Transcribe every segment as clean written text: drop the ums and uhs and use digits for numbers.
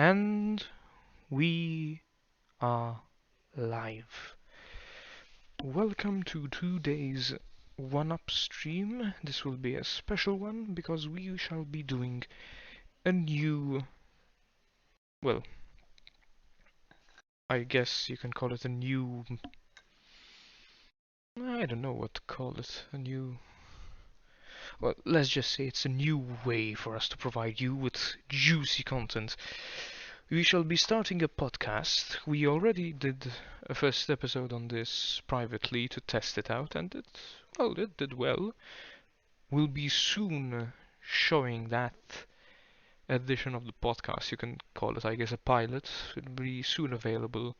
And we are live. Welcome to today's 1Up stream. This will be a special one because we shall be doing a new, well, I guess you can call it a new, I don't know what to call it, well, let's just say it's a new way for us to provide you with juicy content. We shall be starting a podcast. We already did a first episode on this privately to test it out, and it did well. We'll be soon showing that edition of the podcast. You can call it, I guess, a pilot. It'll be soon available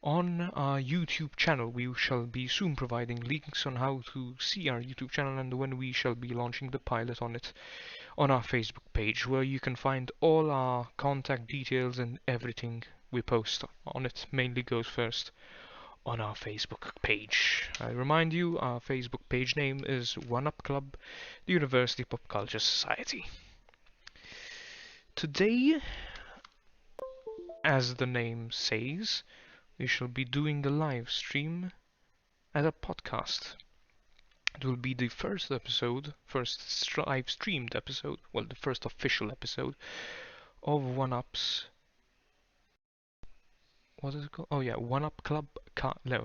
on our YouTube channel. We shall be soon providing links on how to see our YouTube channel and when we shall be launching the pilot on it on our Facebook page, where you can find all our contact details and everything we post on it mainly goes first on our Facebook page. I remind you, our Facebook page name is 1Up Club, the University Pop Culture Society. Today, as the name says, we shall be doing a live stream as a podcast. It will be the first live streamed episode, well, the first official episode of 1Up's. What is it called? Oh yeah, 1Up-Cast,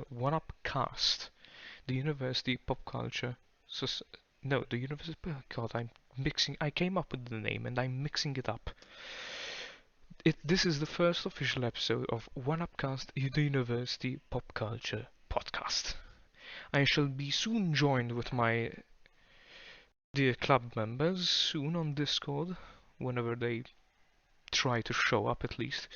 the University Pop Culture. No, the University. Oh God, I came up with the name and I'm mixing it up. This is the first official episode of 1Up-Cast, the University Pop Culture podcast. I shall be soon joined with my dear club members soon on Discord, whenever they try to show up at least.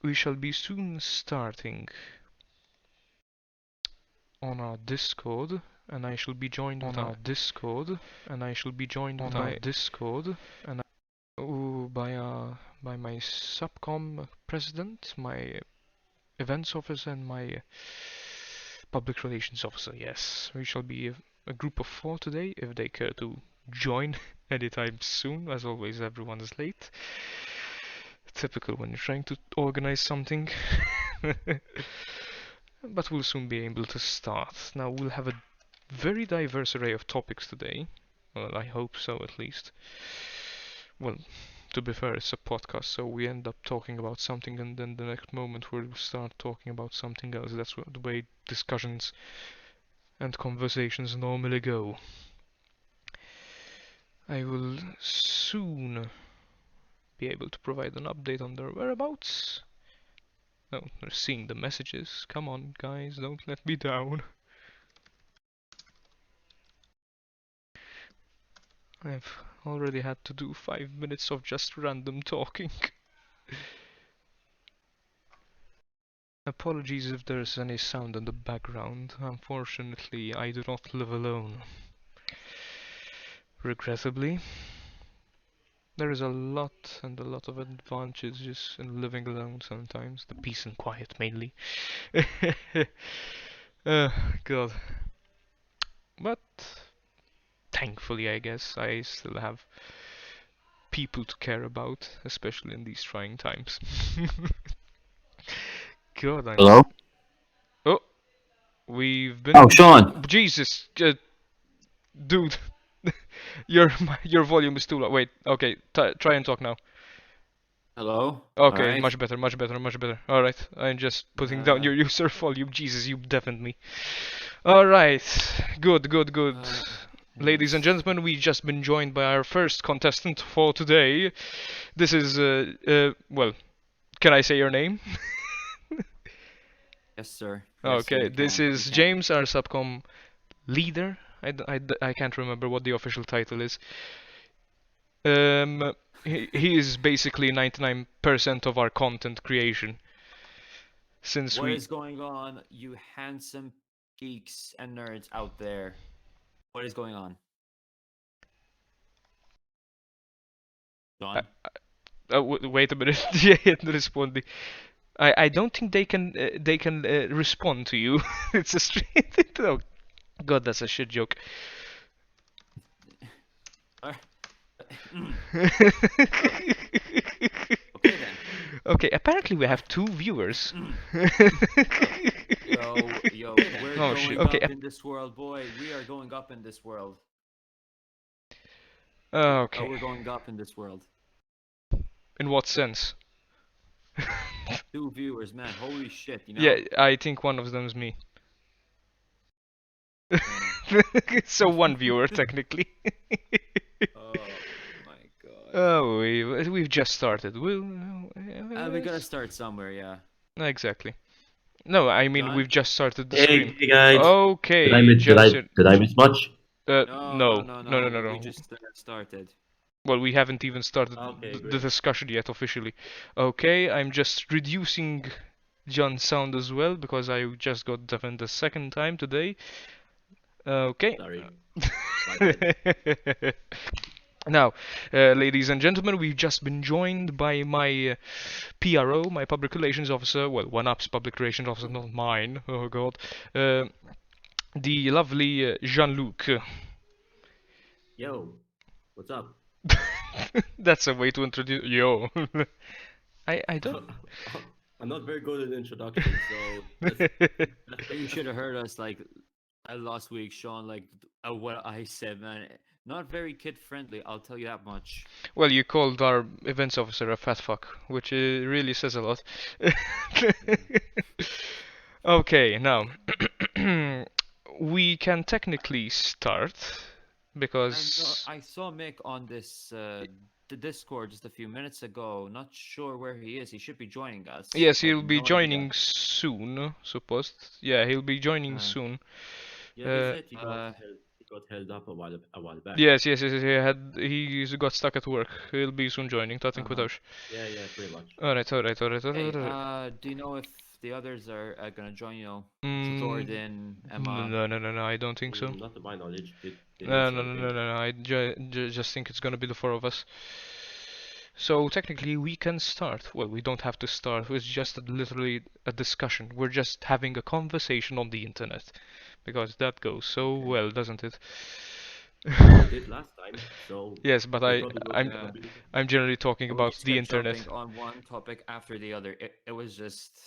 We shall be soon starting on our Discord, and I shall be joined on our Discord, and I shall be joined on our Discord, and by my subcom president, my events officer, and my public relations officer. Yes, we shall be a group of 4 today, if they care to join anytime soon. As always, everyone is late. Typical when you're trying to organize something. But we'll soon be able to start. Now we'll have a very diverse array of topics today. Well, I hope so at least. Well, to be fair, it's a podcast, so we end up talking about something and then the next moment we'll start talking about something else. That's the way discussions and conversations normally go. I will soon be able to provide an update on their whereabouts. Oh, they're seeing the messages. Come on, guys, don't let me down. I've already had to do 5 minutes of just random talking. Apologies if there's any sound in the background. Unfortunately, I do not live alone. Regrettably. There is a lot of advantages in living alone sometimes. The peace and quiet mainly. God. But thankfully, I guess, I still have people to care about, especially in these trying times. God, Hello? Oh, we've been. Oh, Sean. Jesus, dude, your volume is too low. Wait, okay, try and talk now. Hello? Okay, Alright. much better, much better, much better. Alright, I'm just putting down your user volume. Jesus, you deafened me. Alright, good, good, good. Ladies and gentlemen, we've just been joined by our first contestant for today. This is, well, can I say your name? Yes, sir. Yes, Okay, you this can. is James, our subcom leader. I can't remember what the official title is. He is basically 99% of our content creation. Since What we is going on, you handsome geeks and nerds out there? What is going on? Sean? wait a minute, responding. I don't think they can respond to you. It's a straight. Oh God, that's a shit joke. Okay then. Okay, apparently we What? have two viewers. Yo, we're Oh shit. going Okay. up in this world, boy. We are going up in this world. Oh, Okay. we're going up in this world. In what sense? 2 viewers, man. Holy shit, you Yeah, know? I think one of them is me. Oh. So one viewer technically. Oh my god. Oh, we've just started. We gotta start somewhere, yeah. Exactly. No, I mean John? we've just started the stream. Hey guys, Okay, Johnson. did I miss much? No, no, No, no, no, no, no. no, We no. just started. Well, we haven't even started Okay, the great. discussion yet officially. Okay, I'm just reducing John's sound as well because I just got deafened the second time today. Okay. Sorry, my bad. Now, ladies and gentlemen, we've just been joined by my PRO, my public relations officer. Well, 1Up's public relations officer, not mine. Oh God. The lovely Jean-Luc. Yo, what's up? That's a way to introduce. Yo. I don't. I'm not very good at introductions, so You should have heard us like last week, Sean. Like what I said, man. Not very kid friendly. I'll tell you that much. Well, you called our events officer a fat fuck, which really says a lot. Okay, now we can technically start because I saw Mick on this the Discord just a few minutes ago. Not sure where he is. He should be joining us. yes, I have he'll be no idea. joining soon. Supposed, yeah, he'll be joining soon. yeah, he said he got held up a while back. Yes, yes, yes, he's got stuck at work. He'll be soon joining. Tatin Kudosh. Yeah, pretty much. Alright. Do you know if the others are gonna join? You know, Jordan, No, Emma. no, I don't think so. Not to my knowledge. They No, didn't no, say no, no, anything. no, no. I just think it's gonna be the four of us. So technically we can start. Well, we don't have to start. It's just literally a discussion. We're just having a conversation on the internet. Because that goes so Okay. well, doesn't it? We did last time, so Yes, but we thought it was I'm gonna be. I'm generally talking We about just the kept internet. jumping on one topic after the other. It was just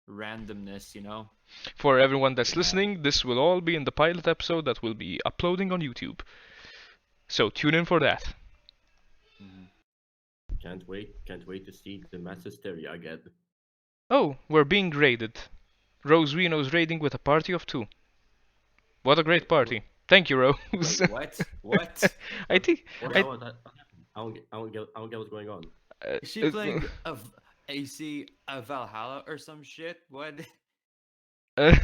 randomness, you know. For everyone that's Yeah. listening, this will all be in the pilot episode that will be uploading on YouTube. So tune in for that. Can't wait to see the mass hysteria again. Oh, we're being raided. Rose Reno's raiding with a party of 2. What a great party. Thank you, Rose. Wait, what? What? I think What, I, what happened? I don't get what's going on. Is she playing AC Valhalla or some shit? What? uh,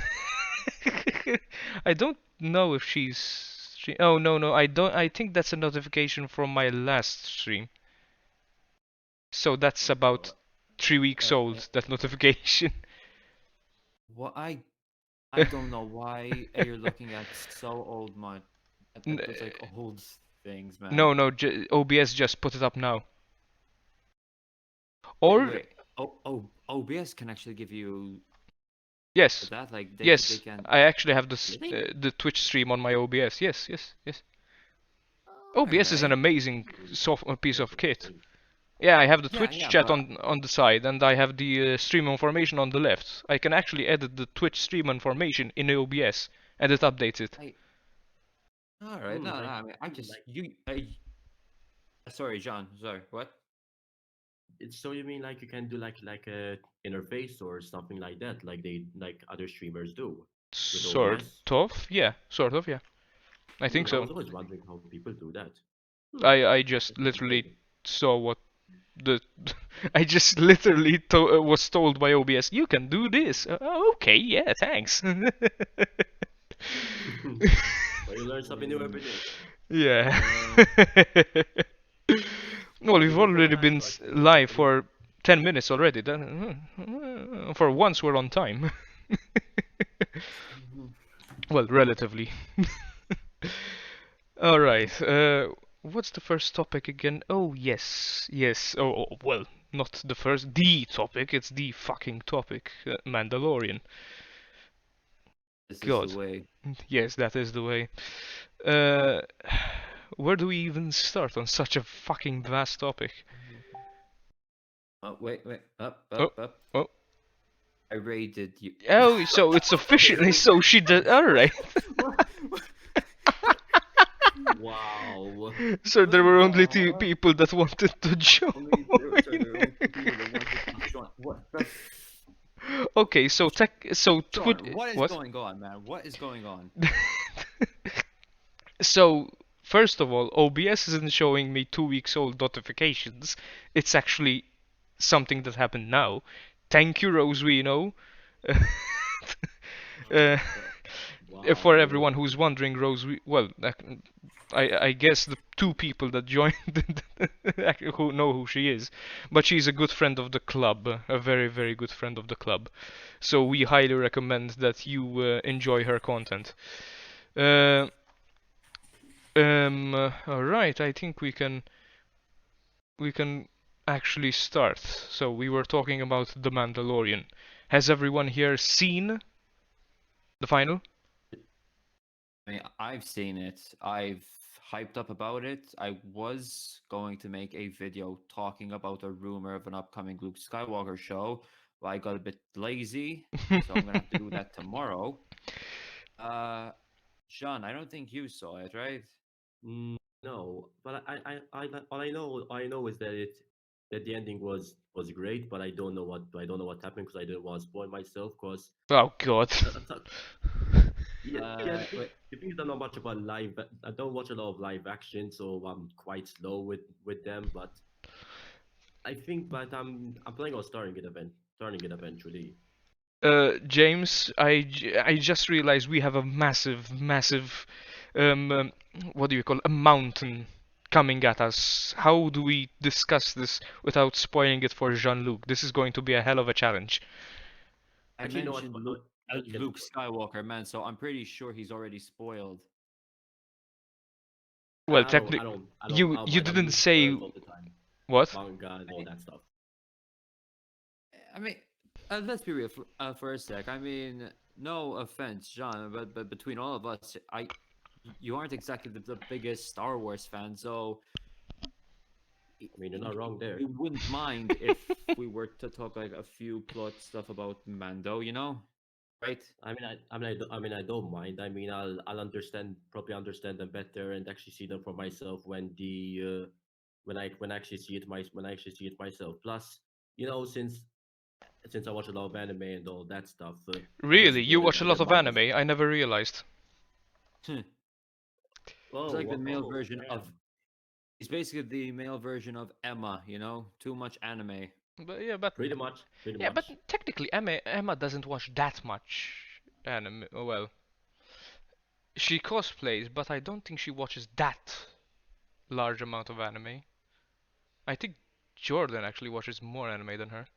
I don't know if she's oh no, I don't. I think that's a notification from my last stream. So that's about 3 weeks old, that notification. What I don't know why you're looking at so old, man. Those like old things, man. No, OBS just put it up now. Or Wait. OBS can actually give you yes, that. Like they yes, can. I actually have Really? the Twitch stream on my OBS. Yes. OBS is an Alright. amazing piece of kit. Yeah, I have the Yeah, Twitch yeah, chat but- on the side, and I have the stream information on the left. I can actually edit the Twitch stream information in OBS, and it updates it. All right. No, like- I mean, I just like- you. Sorry, John. Sorry. What? So you mean like you can do like a interface or something like that, like other streamers do? Sort OBS? of, yeah, sort of, yeah. I think I so. was always wondering how people do that. I just literally saw what the I just literally was told by OBS, you can do this. Okay, yeah, thanks. Well, you learn something new every day. Yeah. Well, we've already been live for 10 minutes already. For once, we're on time. Well, relatively. All right. What's the first topic again? Oh, yes. Well, not the first. The topic. It's the fucking topic. Mandalorian. This God. is the way. Yes, that is the way. Uh, where do we even start on such a fucking vast topic? Oh, wait, up, Oh, up. oh, I raided you. oh, so it's officially so she did. All right. Wow. So there were only two What? people that wanted to join. There were only two people that wanted to join. What the? Okay, so Sean, what is what? going on, man? What is going on? So first of all, OBS isn't showing me 2 weeks old notifications. It's actually something that happened now. Thank you, Roswino. uh, for everyone Wow. who's wondering, I guess the two people that joined who know who she is, but she's a good friend of the club, a very, very good friend of the club. So we highly recommend that you enjoy her content. Uh, all right, I think we can actually start. So we were talking about The Mandalorian. Has everyone here seen the final? I mean, I've seen it. I've hyped up about it. I was going to make a video talking about a rumor of an upcoming Luke Skywalker show, but I got a bit lazy, so I'm gonna have to do that tomorrow. Uh, Sean, I don't think you saw it, right? No, but all I know is that that the ending was great, but I don't know what happened because I didn't want to spoil myself. Because Oh God. yeah, Wait, the thing is I don't know much about live. I don't watch a lot of live action, so I'm quite slow with them. But I'm planning on starting it eventually. James, I just realized we have a massive, um, what do you call it? A mountain coming at us. How do we discuss this without spoiling it for Jean-Luc? This is going to be a hell of a challenge. I Actually, no, mentioned it doesn't get Luke spoiled. Skywalker, man, so I'm pretty sure he's already spoiled. Well, I technically, don't, I don't you mind. I'm didn't reading say all the time, what? manga and all that stuff. I mean, let's be real for a sec. I mean, no offense, John, but between all of us, you aren't exactly the biggest Star Wars fan, so I mean, you're not wrong there. we wouldn't mind if we were to talk like a few plot stuff about Mando, right? I don't mind. I mean, probably understand them better, and actually see them for myself when I actually see it myself. Plus, since I watch a lot of anime and all that stuff, I get Really? You spoiled watch a by lot the of mangas. anime? I never realized. It's Oh, like the male version fair of. enough. It's basically the male version of Emma, Too much anime. But yeah, but Pretty yeah, but much. technically Emma doesn't watch that much anime. Well, she cosplays, but I don't think she watches that large amount of anime. I think Jordan actually watches more anime than her.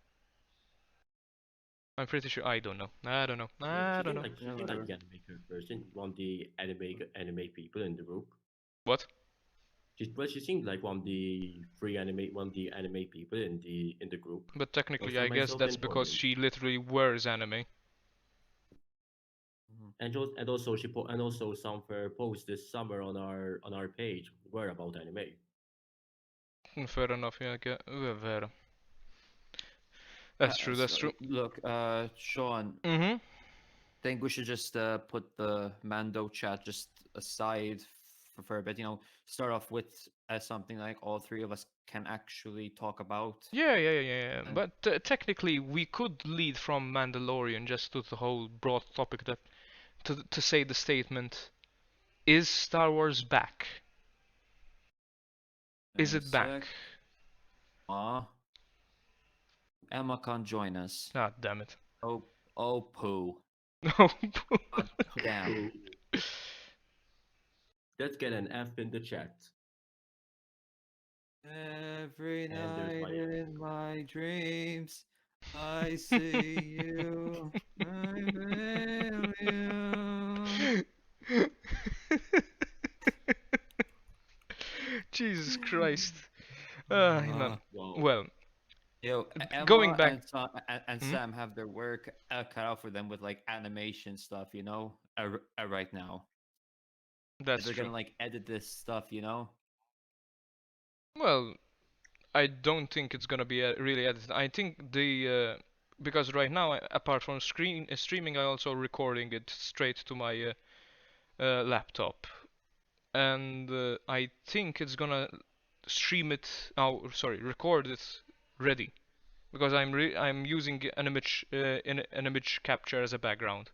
I'm pretty sure. I don't know. I don't know. I don't know. Yeah, She seemed like whatever. the person, one of the anime people in the group. What? She seemed like one of the anime people in the group. But So technically, for I guess myself, I that's enjoyed because it. she literally wears anime. Mhm. And also and also some of her posts this summer on our page were about anime. Fair enough. Yeah, fair. That's true. That's true. Look, Sean, Mhm. think we should just put the Mando chat just aside for a bit. Start off with something like all three of us can actually talk about. Yeah. And But technically, we could lead from Mandalorian just to the whole broad topic that to say the statement: Is Star Wars back? Is a it back? sec. Emma can't join us. Ah, damn it. Oh, poo. No. God damn. Ooh, let's get an F in the chat. Every And there's night my F. in my dreams, I see you. I feel you. Jesus Christ. None. Wow. Well, Yo, going Emma back. and Hmm? Sam have their work cut out for them with like animation stuff, right now. That's They're true. gonna like edit this stuff, you know? Well, I don't think it's gonna be really edited. I think because right now, apart from streaming, I also recording it straight to my laptop, and I think it's gonna stream it. Oh, sorry, record it ready because I'm using an image capture as a background.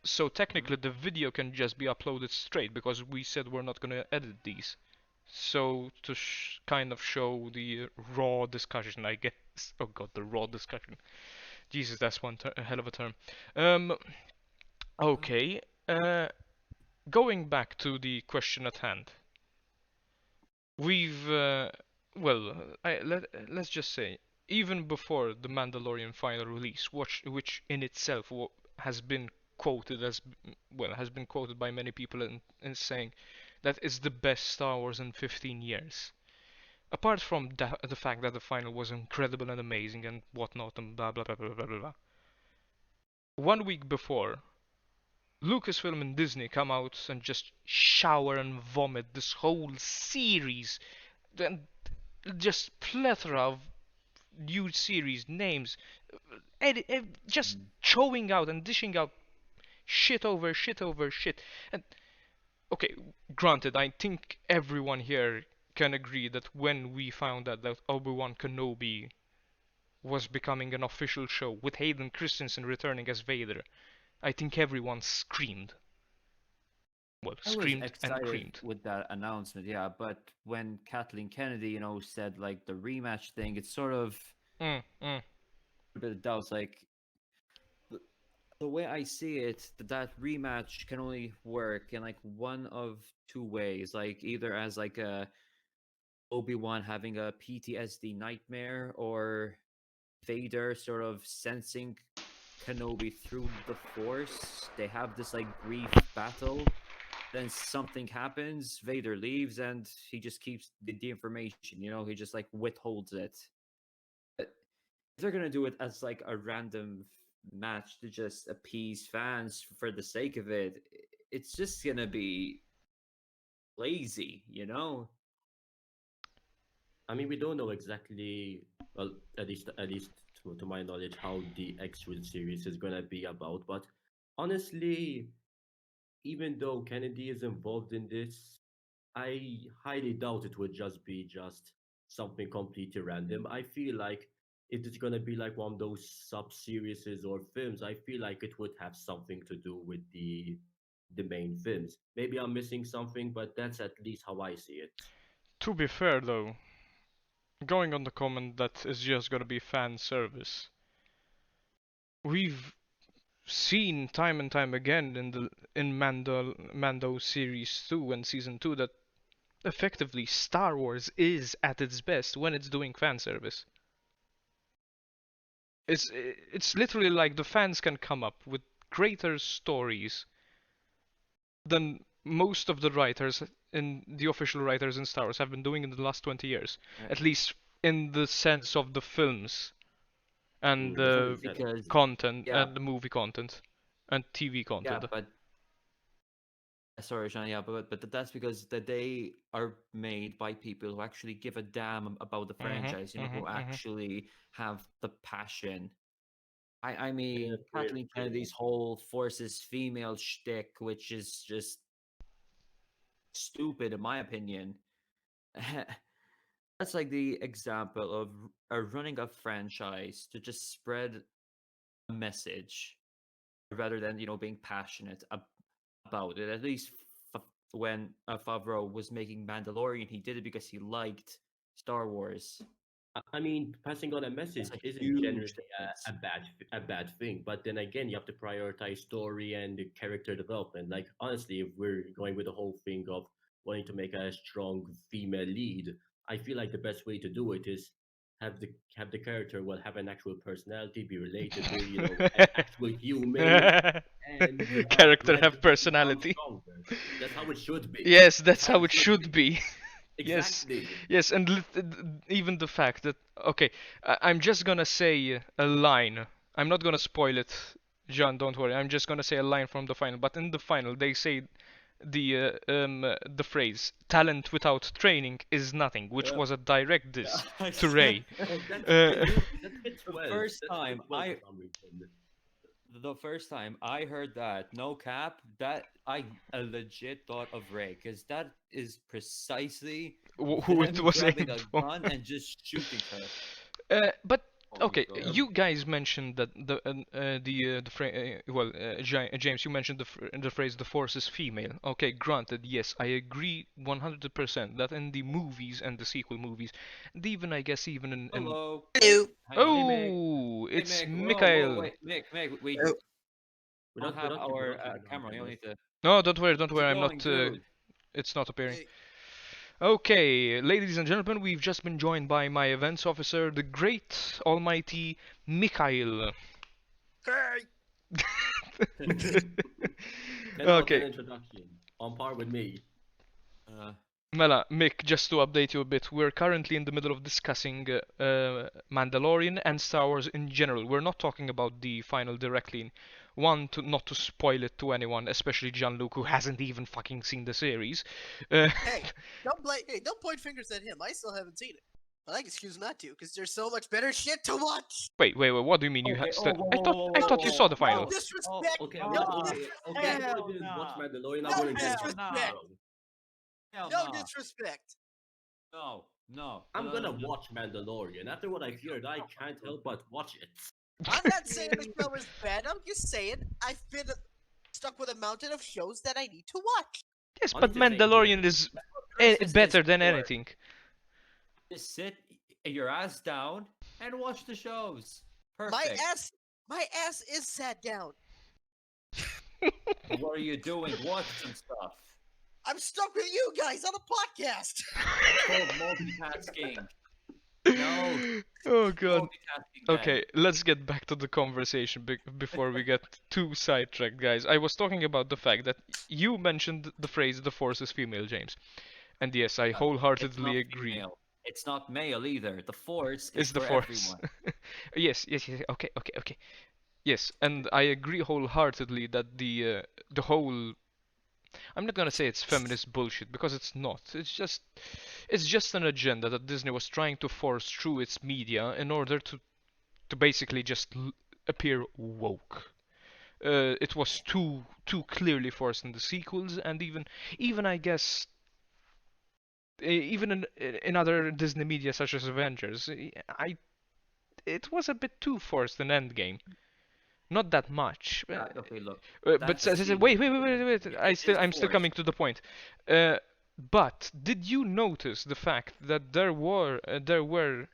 So technically, the video can just be uploaded straight because we said we're not gonna edit these. So to kind of show the raw discussion, I guess. Oh god, the raw discussion. Jesus, that's a hell of a term. Um, okay. Going back to the question at hand, we've let's just say even before the Mandalorian final release, which in itself has been quoted as has been quoted by many people in saying that it's the best Star Wars in 15 years. Apart from the fact that the final was incredible and amazing and whatnot and blah blah blah blah blah blah, blah. 1 week before, Lucasfilm and Disney come out and just shower and vomit this whole series, and just plethora of new series names, just showing out and dishing out shit over shit over shit. And okay, granted, I think everyone here can agree that when we found out that Obi-Wan Kenobi was becoming an official show with Hayden Christensen returning as Vader, I think everyone screamed. Well, I was screamed and excited creamed. with that announcement, yeah, but when Kathleen Kennedy, said like the rematch thing, it's sort of Mm, mm. a bit of doubts. Like the way I see it, that rematch can only work in like one of two ways. Like either as like a Obi-Wan having a PTSD nightmare, or Vader sort of sensing Kenobi through the Force. They have this like brief battle. Then something happens, Vader leaves, and he just keeps the information, he just like withholds it. If they're gonna do it as like a random match to just appease fans for the sake of it, it's just gonna be lazy. I mean, we don't know exactly, well, at least to my knowledge, how the actual series is gonna be about. But honestly, even though Kennedy is involved in this, I highly doubt it would just be just something completely random. I feel like if it's gonna be like one of those sub-series or films, I feel like it would have something to do with the main films. Maybe I'm missing something, but that's at least how I see it. To be fair though, going on the comment that is just gonna be fan service, we've seen time and time again in Mando series 2 and season 2 that effectively Star Wars is at its best when it's doing fan service. It's literally like the fans can come up with greater stories than most of the writers in the official writers in Star Wars have been doing in the last 20 years, at least in the sense of the films and That's Well, true. the because content yeah, and the movie content and TV yeah, content. but sorry, Sean, yeah, but that's because that they are made by people who actually give a damn about the Mhm, franchise, mhm, who mhm. actually have the passion. I Yeah, mean, pretty, Kathleen pretty Kennedy's much. whole forces female shtick, which is just stupid in my opinion. That's like the example of running a franchise to just spread a message rather than being passionate about it. At least when Favreau was making Mandalorian, he did it because he liked Star Wars. I mean, passing on a That's message a isn't huge generally difference. a bad thing. But then again, you have to prioritize story and the character development. Like honestly, if we're going with the whole thing of wanting to make a strong female lead, I feel like the best way to do it is have the character have an actual personality, be relatable, an actual human, and Character have gradually become personality. stronger. That's how it should be. Yes, That's that's how how it it should should be. be. Yes, Exactly. yes, and even the fact that okay, I'm just gonna say a line. I'm not gonna spoil it, John. Don't worry. I'm just gonna say a line from the final. But in the final, they say the phrase "talent without training is nothing," which was a direct diss to Ray. Oh, that Uh, fits The well. first That time fits well I- for some reason. The first time I heard that, no cap, that I legit thought of Ray, because that is precisely who it them was grabbing aimed a for. gun and just shooting her. But Oh my okay, God. you guys mentioned that James, you mentioned the phrase "the force is female." Okay, granted, yes, I agree 100% that in the movies and the sequel movies, and even I guess even in Hello. Hello. Hang on. oh, Hey, it's Mick. Whoa, Mikhail. wait, Mick, we Oh, don't have our camera. You this. need to. No, don't worry, How's it I'm going, not. dude? It's not appearing. hey, Okay, ladies and gentlemen, we've just been joined by my events officer, the great almighty Mikhail. hey. 10 out of 10 Okay, introduction. On par with me. Mela, Mick, just to update you a bit, we're currently in the middle of discussing Mandalorian and Star Wars in general. We're not talking about the final directly. One, not to spoil it to anyone, especially Jean-Luc, who hasn't even fucking seen the series. Hey, don't point fingers at him. I still haven't seen it. But I can excuse not to, because there's so much better shit to watch. Wait, what do you mean you Okay, have? whoa, I thought you saw the No final. disrespect. Okay, no okay, disrespect. I didn't watch Mandalorian. No I'm gonna get disrespect. Hell No no. disrespect. No. I'm No, gonna no, no. watch Mandalorian. After what I've heard, I can't help but watch it. I'm not saying the show is bad. I'm just saying I've been stuck with a mountain of shows that I need to watch. Yes, Only but to say Mandalorian is This better is than for- anything. Just sit your ass down and watch the shows. My Perfect. ass is sat down. What are you doing? Watch some stuff. I'm stuck with you guys on a podcast. It's called multitasking. No. Oh god. Multitasking. then. Okay, let's get back to the conversation before we get too sidetracked, guys. I was talking about the fact that you mentioned the phrase "the force is female," James, and yes, I It's wholeheartedly not agree. female. It's not male either. The force Is is the for force? everyone. Yes. Okay. Yes, and I agree wholeheartedly that the whole, I'm not gonna say it's feminist bullshit because it's not. It's just an agenda that Disney was trying to force through its media in order to basically just appear woke. It was too clearly forced in the sequels, and even I guess even in other Disney media such as Avengers, it was a bit too forced in Endgame. Not that much. Okay, look. But That's wait. It I'm still is coming to the point. But did you notice the fact that there were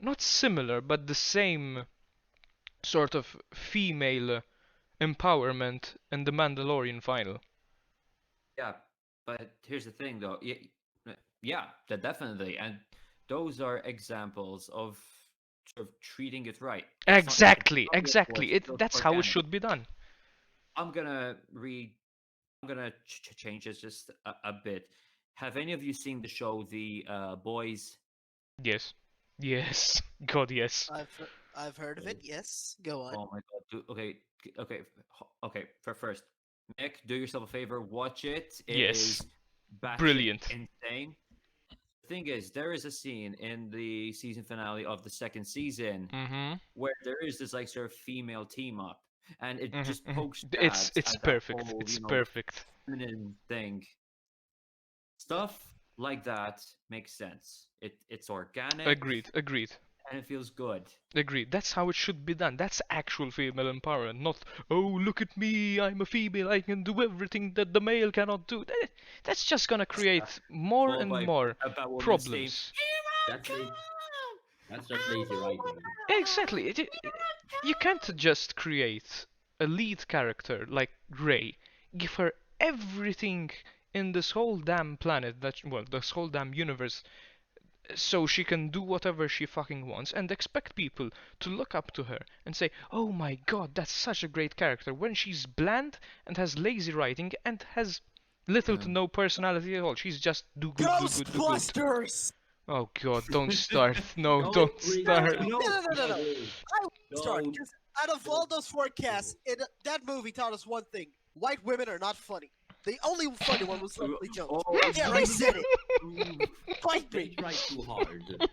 not similar but the same sort of female empowerment in the Mandalorian final? Yeah, but here's the thing, though. Yeah, definitely, and those are examples of sort of treating it right. It's Exactly. not the force, it's That's for how it canon. should be done. I'm gonna change this just a bit. Have any of you seen the show The Boys? Yes. Yes. God, yes. I've heard of it. Yes, go on. Oh my god. Okay. For first, Nick, do yourself a favor, watch it. It Yes. is batshit Brilliant. insane. The thing is, there is a scene in the season finale of the second season Mm-hmm. where there is this like sort of female team up, and it just Mhm. pokes It's jabs at that perfect. whole, It's you know, perfect. feminine thing. Stuff like that makes sense. It's organic Agreed. and it feels good. Agreed. That's how it should be done. That's actual female empowerment, not, oh, look at me, I'm a female, I can do everything that the male cannot do. That's just gonna create more All and by more about women saying, problems. That's just lazy writing. Exactly. You can't just create a lead character like Rey, give her everything in this whole damn planet, this whole damn universe, so she can do whatever she fucking wants, and expect people to look up to her and say, oh my god, that's such a great character, when she's bland and has lazy writing and has little to no personality at all. She's just do good. Ghostbusters. Oh god, don't start. No, Don't don't bring start. it up. No. I will start Don't. because out of all those forecasts, that movie taught us one thing: white women are not funny. The only funny one was Leslie Jones. Oh, Yeah, I said it. Fight They me. tried too hard. oh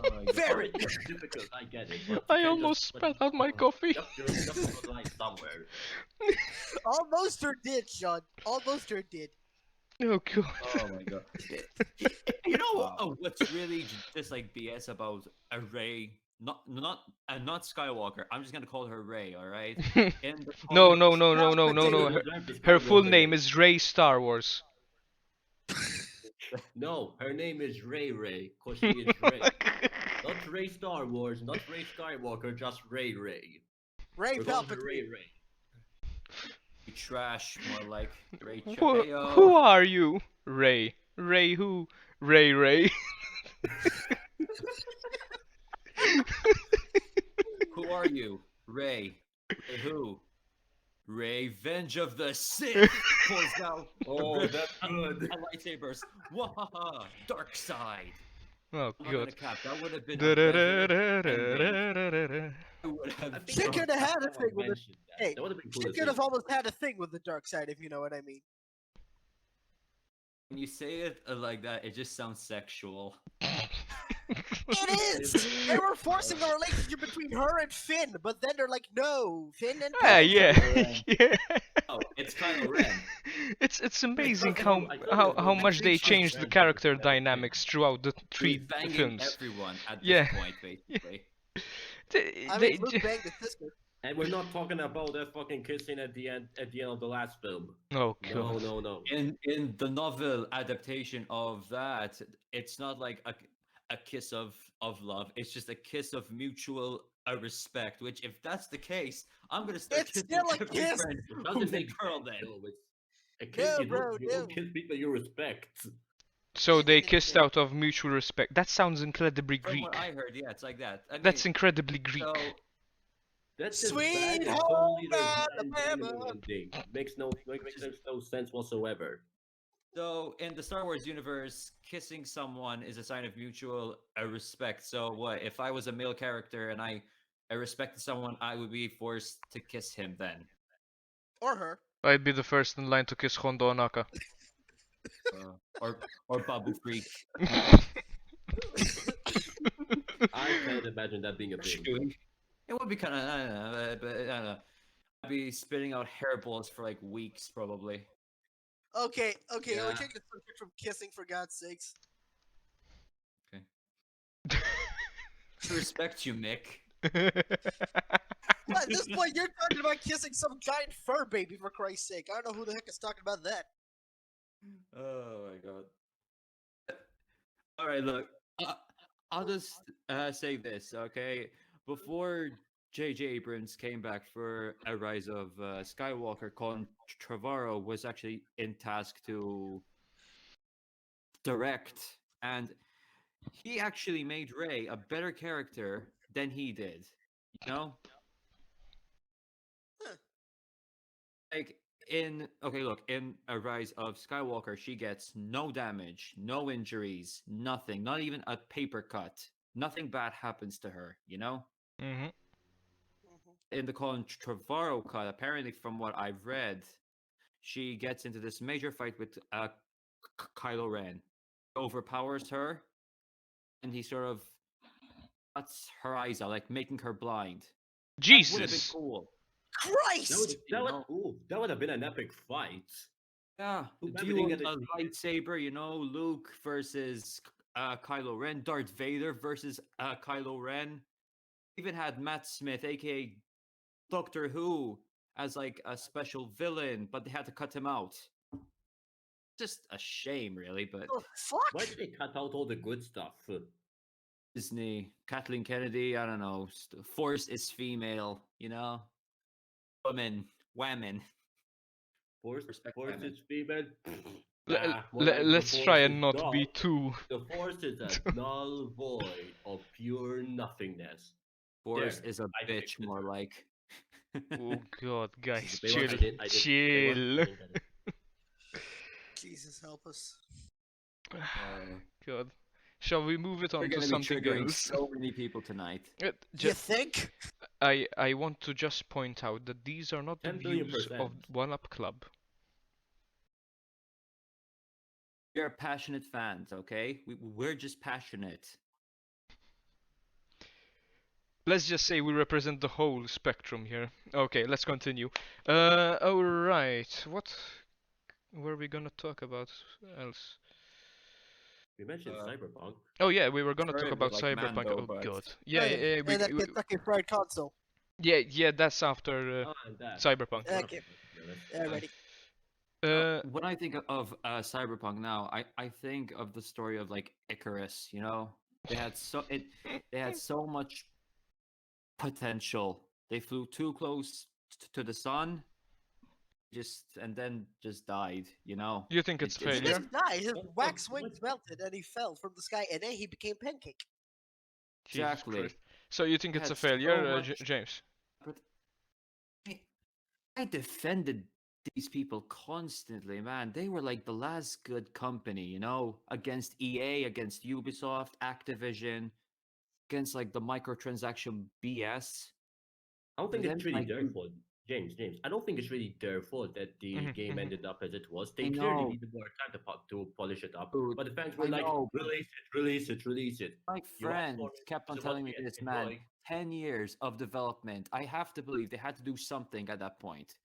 my God. Very. It's difficult, I get it. But you I can't almost just spat out my coffee. You have to draw the line somewhere. Almost her did, Sean. Almost her did. Oh god. Oh my God. You know Wow. what's really just like BS about a Rey? Not Skywalker. I'm just gonna call her Rey. All right. In the No, comics- no, no, no, no, no, no. Her full name is Rey Star Wars. No, her name is Ray Ray, cause she is Ray. Not Ray Star Wars, not Ray Skywalker, just Ray Ray. Ray We're going to Ray Palpatine. Ray. You trash, more like Ray Who Chayo. are you? Ray. Ray who? Ray Ray. Who are you? Ray. Ray who? Revenge of the Sith pulls out Oh, a that's good. lightsabers. Wahaha! Dark side. Oh I'm not gonna god. cap. That would have been a better ending. It would have I think She I could have had a someone thing with it. mentioned that. Hey, That would have been cool She to could see. have almost had a thing with the dark side, if you know what I mean. When you say it like that, it just sounds sexual. It is! They were forcing a relationship between her and Finn, but then they're like, no, Finn and Ah, Poe. yeah. Yeah. Oh, it's Kylo Ren. It's amazing I how thought it how was much the they big changed the franchise character that- dynamics throughout the He's three banging films. everyone at this Yeah. point, basically. I mean, Luke banged his sister. And we're not talking about that fucking kissing at the end of the last film. Oh No, god. no. In the novel adaptation of that, it's not like a kiss of love. It's just a kiss of mutual respect. Which, if that's the case, I'm gonna start It's kissing still a every kiss. friend It who's doesn't a make girl. Then No, it's a kiss. No, you bro, don't, you don't no. kiss people you respect. So they kissed out of mutual respect. That sounds incredibly from Greek. what I heard, yeah, it's like that. I mean, That's incredibly Greek. so That's just Sweet bad. It's home totally the Alabama. animal ending. Makes no sense whatsoever. So, in the Star Wars universe, kissing someone is a sign of mutual respect. So, what if I was a male character and I respected someone, I would be forced to kiss him then? Or her. I'd be the first in line to kiss Hondo Onaka. Or Babu Freak. I can't imagine that being a thing. Chewy. It would be kind of, I don't know, but I don't know. I'd be spitting out hairballs for like weeks, probably. Okay, we're Yeah. taking the subject from kissing, for God's sakes. I respect you, Mick. Well, at this point, you're talking about kissing some giant fur baby, for Christ's sake. I don't know who the heck is talking about that. Oh my god. All right, look. I'll just say this, okay? Before J.J. Abrams came back for A Rise of Skywalker, Colin Trevorrow was actually in task to direct, and he actually made Rey a better character than he did. You know? Huh. Like in A Rise of Skywalker, she gets no damage, no injuries, nothing, not even a paper cut. Nothing bad happens to her, you know? Mhm. In the Colin Trevorrow cut, apparently from what I've read, she gets into this major fight with Kylo Ren. Overpowers her, and he sort of cuts her eyes out, like making her blind. That would have been Jesus. cool. Christ! That would have been an epic fight. Yeah, Too bad we duel didn't get a to see lightsaber, you know, Luke versus Kylo Ren, Darth Vader versus Kylo Ren. Even had Matt Smith, aka Doctor Who, as like a special villain, but they had to cut him out. Just a shame, really, but Oh, fuck! Why did they cut out all the good stuff? Disney, Kathleen Kennedy, I don't know, Force is female, you know? Women. Force Respect Force women. is female. L- Nah, more like the let's Force try is and not be dull. too. The Force is a null void of pure nothingness. Force There, is a I fixed bitch, it. more like. Oh god, guys, They want- chill. I did- I did- they want- Chill. I didn't get it. Jesus, help us. God. Shall we move it We're on to gonna be something triggering else? so many people tonight. You Just, think? I want to just point out that these are not the 10 billion views of %. 1Up Club. We're passionate fans, okay? We're just passionate. Let's just say we represent the whole spectrum here. Okay, let's continue. Alright, what were we gonna talk about else? We mentioned Uh, Cyberpunk. Oh yeah, we were gonna Sorry, talk but about like Cyberpunk. Mando, Oh but god. Oh, Yeah, yeah, and that Kentucky Fried Console. yeah, that's after Oh, and that. Cyberpunk. That's one of Okay. them, to be honest. Alrighty. when I think of Cyberpunk now, I think of the story of like Icarus. You know, they had so much potential. They flew too close to the sun, and then just died. You know, You think it's a He failure? didn't die. His What- wax what- wings melted and he fell from the sky, and then he became pancake. Jesus exactly. Christ. So you think They it's a had so failure, much- James? But I defended these people constantly, man. They were like the last good company, you know, against EA, against Ubisoft, Activision, against like the microtransaction BS. I don't think Then, it's really like, their fault, James. I don't think it's really their fault that the Mhm, game mhm. ended up as it was. They I clearly know. needed more time to polish it up. Dude, But the fans I were like, know, but release it, release it, release it. my You asked friends for it, kept on it's about telling me to this, enjoy. man. 10 years of development. I have to believe they had to do something at that point.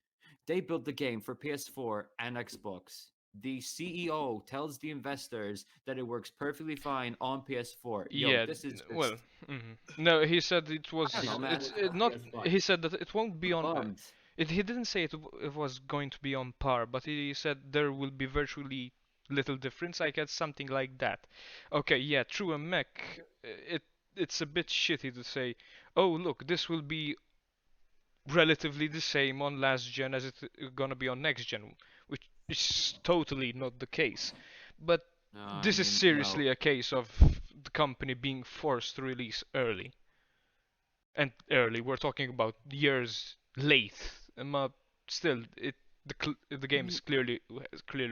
They built the game for PS4 and Xbox. The CEO tells the investors that it works perfectly fine on PS4. Yo, Yeah, this is well, just no, he said it was. I don't know, man. It's It's not. PS5. He said that it won't be on. bummed. He didn't say it was going to be on par, but he said there will be virtually little difference. I guess something like that. Okay, yeah, true. A mech. It's a bit shitty to say. Oh, look, this will be relatively the same on last gen as it's gonna be on next gen, which is totally not the case. But No, I this is mean, seriously a case of the company being forced to release early. And early, we're talking about years late. Still, the I game mean, is clearly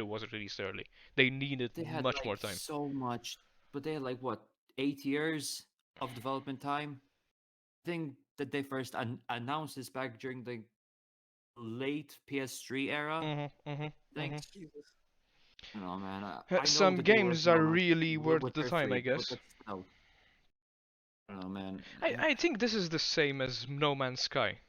was released early. They needed they had much like more time. so much, but they had like what 8 years of development time. I think that they first announced this back during the late PS3 era. Mhm, mhm, I think. mhm. Jesus. I don't know, man. I know Some that they were, games are like, really worth with the their time, I freak, but guess. that's still. I don't know, man. I think this is the same as No Man's Sky.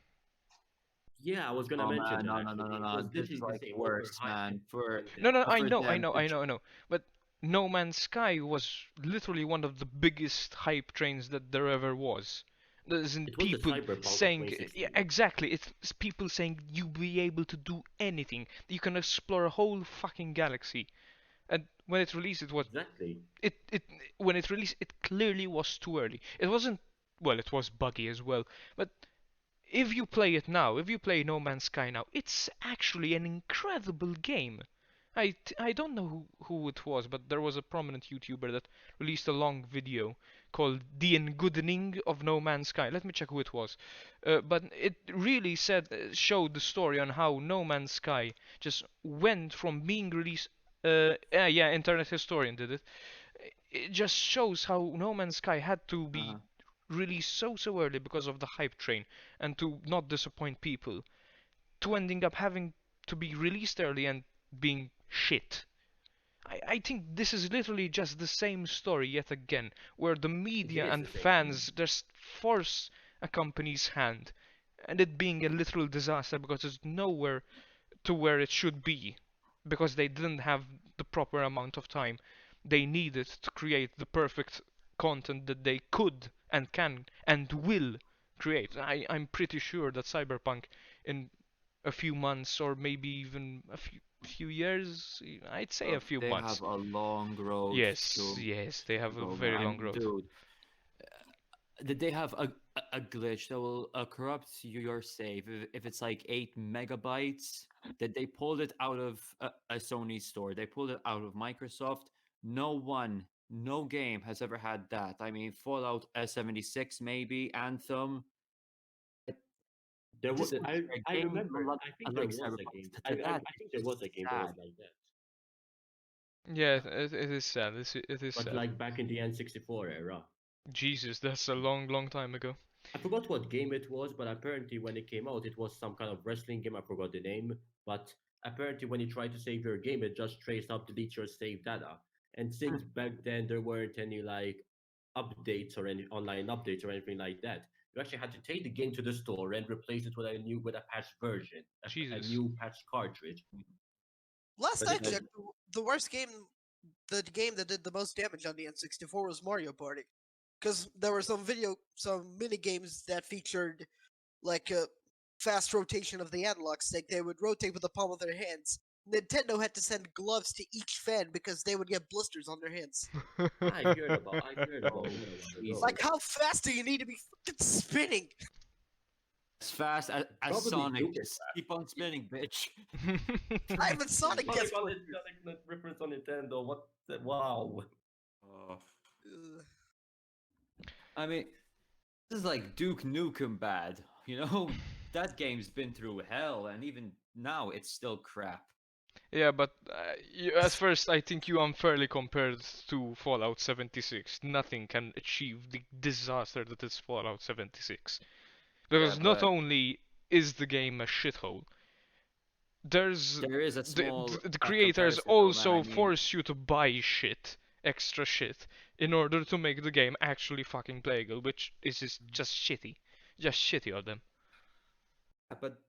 Yeah, I was gonna Oh mention man, that no, no, no, actually. no, It no. was This is literally the like same. worse, man. And No, no, I For know, I them know, to I know, I know. But No Man's Sky was literally one of the biggest hype trains that there ever was. There's it was the people Cyberpunk of saying, 2016. yeah, exactly. It's people saying you'll be able to do anything. You can explore a whole fucking galaxy. And when it released, it was Exactly. it when it released, it clearly was too early. It wasn't. Well, it was buggy as well. But if you play it now, if you play No Man's Sky now, it's actually an incredible game. I don't know who it was, but there was a prominent YouTuber that released a long video called The Engoodening of No Man's Sky. Let me check who it was. But it really showed the story on how No Man's Sky just went from being released. Yeah, Internet Historian did it. It just shows how No Man's Sky had to be uh, released so early because of the hype train and to not disappoint people, to ending up having to be released early and being shit. I think this is literally just the same story yet again, where the It media is and the same thing. fans just force a company's hand, and it being a literal disaster because it's nowhere to where it should be, because they didn't have the proper amount of time they needed to create the perfect content that they could and can and will create. I'm pretty sure that Cyberpunk in a few months or maybe even a few years, I'd say a few they months. have a long road Yes, yes, they have a go, man. very long road. Dude, did they have a glitch that will corrupt your save if it's like 8 MB? That they pulled it out of a Sony store. They pulled it out of Microsoft. No game has ever had that. I mean, Fallout 76 maybe, Anthem. There was This was I a game remember. I think there like was a Cyberpunk. game. That I is think there just was a game that was sad. like that. Yeah, it is sad. It is But sad. like back in the N64 era. Jesus, that's a long time ago. I forgot what game it was, but apparently when it came out, it was some kind of wrestling game. I forgot the name. But apparently when you try to save your game, it just straight up deletes your save data. And since back then there weren't any like updates or any online updates or anything like that, you actually had to take the game to the store and replace it with a patched version, a Jesus. new patched cartridge. Last But I it was checked, the worst game, the game that did the most damage on the N64 was Mario Party, because there were some mini games that featured like a fast rotation of the analog stick. They would rotate with the palm of their hands. Nintendo had to send gloves to each fan because they would get blisters on their hands. I heard about it a Oh, while ago. Jesus. Like, how fast do you need to be fucking spinning? As fast as Probably Sonic, super just keep on spinning, bitch. Even Sonic gets Sonic on blisters. Sonic reference on Nintendo. What? Wow. Oh. Ugh. I mean, this is like Duke Nukem bad. You know, that game's been through hell, and even now it's still crap. Yeah, but at first I think you unfairly compared to Fallout 76. Nothing can achieve the disaster that is Fallout 76. Because Yeah, not but only is the game a shithole, there's there is a small the creators comparison, though, man. also I mean, force you to buy shit, extra shit, in order to make the game actually fucking playable, which is just shitty. Just shitty of them. but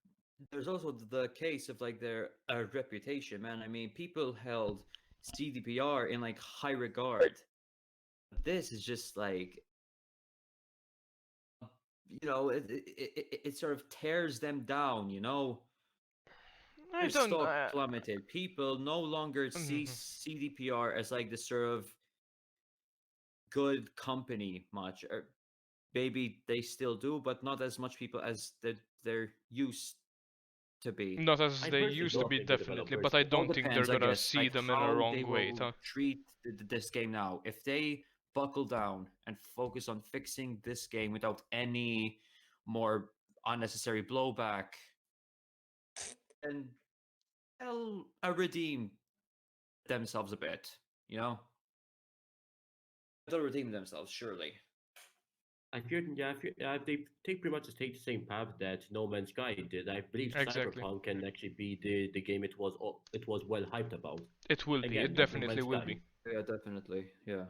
there's also the case of like their reputation, man. I mean, people held CDPR in like high regard. This is just like, it sort of tears them down, you know. I Their don't. stock plummeted. People no longer see Mhm. CDPR as like the sort of good company much, or maybe they still do, but not as much people as they're used to be. Not as I they personally used to don't be, think the definitely, developers but I It all don't think they're depends, I gonna guess, see like them in a how wrong they way. will treat this game now. If they buckle down and focus on fixing this game without any more unnecessary blowback, then they'll redeem themselves a bit. You know, they'll redeem themselves surely. I fear, yeah, they pretty much take the same path that No Man's Sky did. I believe Exactly. Cyberpunk can actually be the game it was well hyped about. It will be. It Again, like No definitely Man's will Sky. be. Yeah, definitely. Yeah.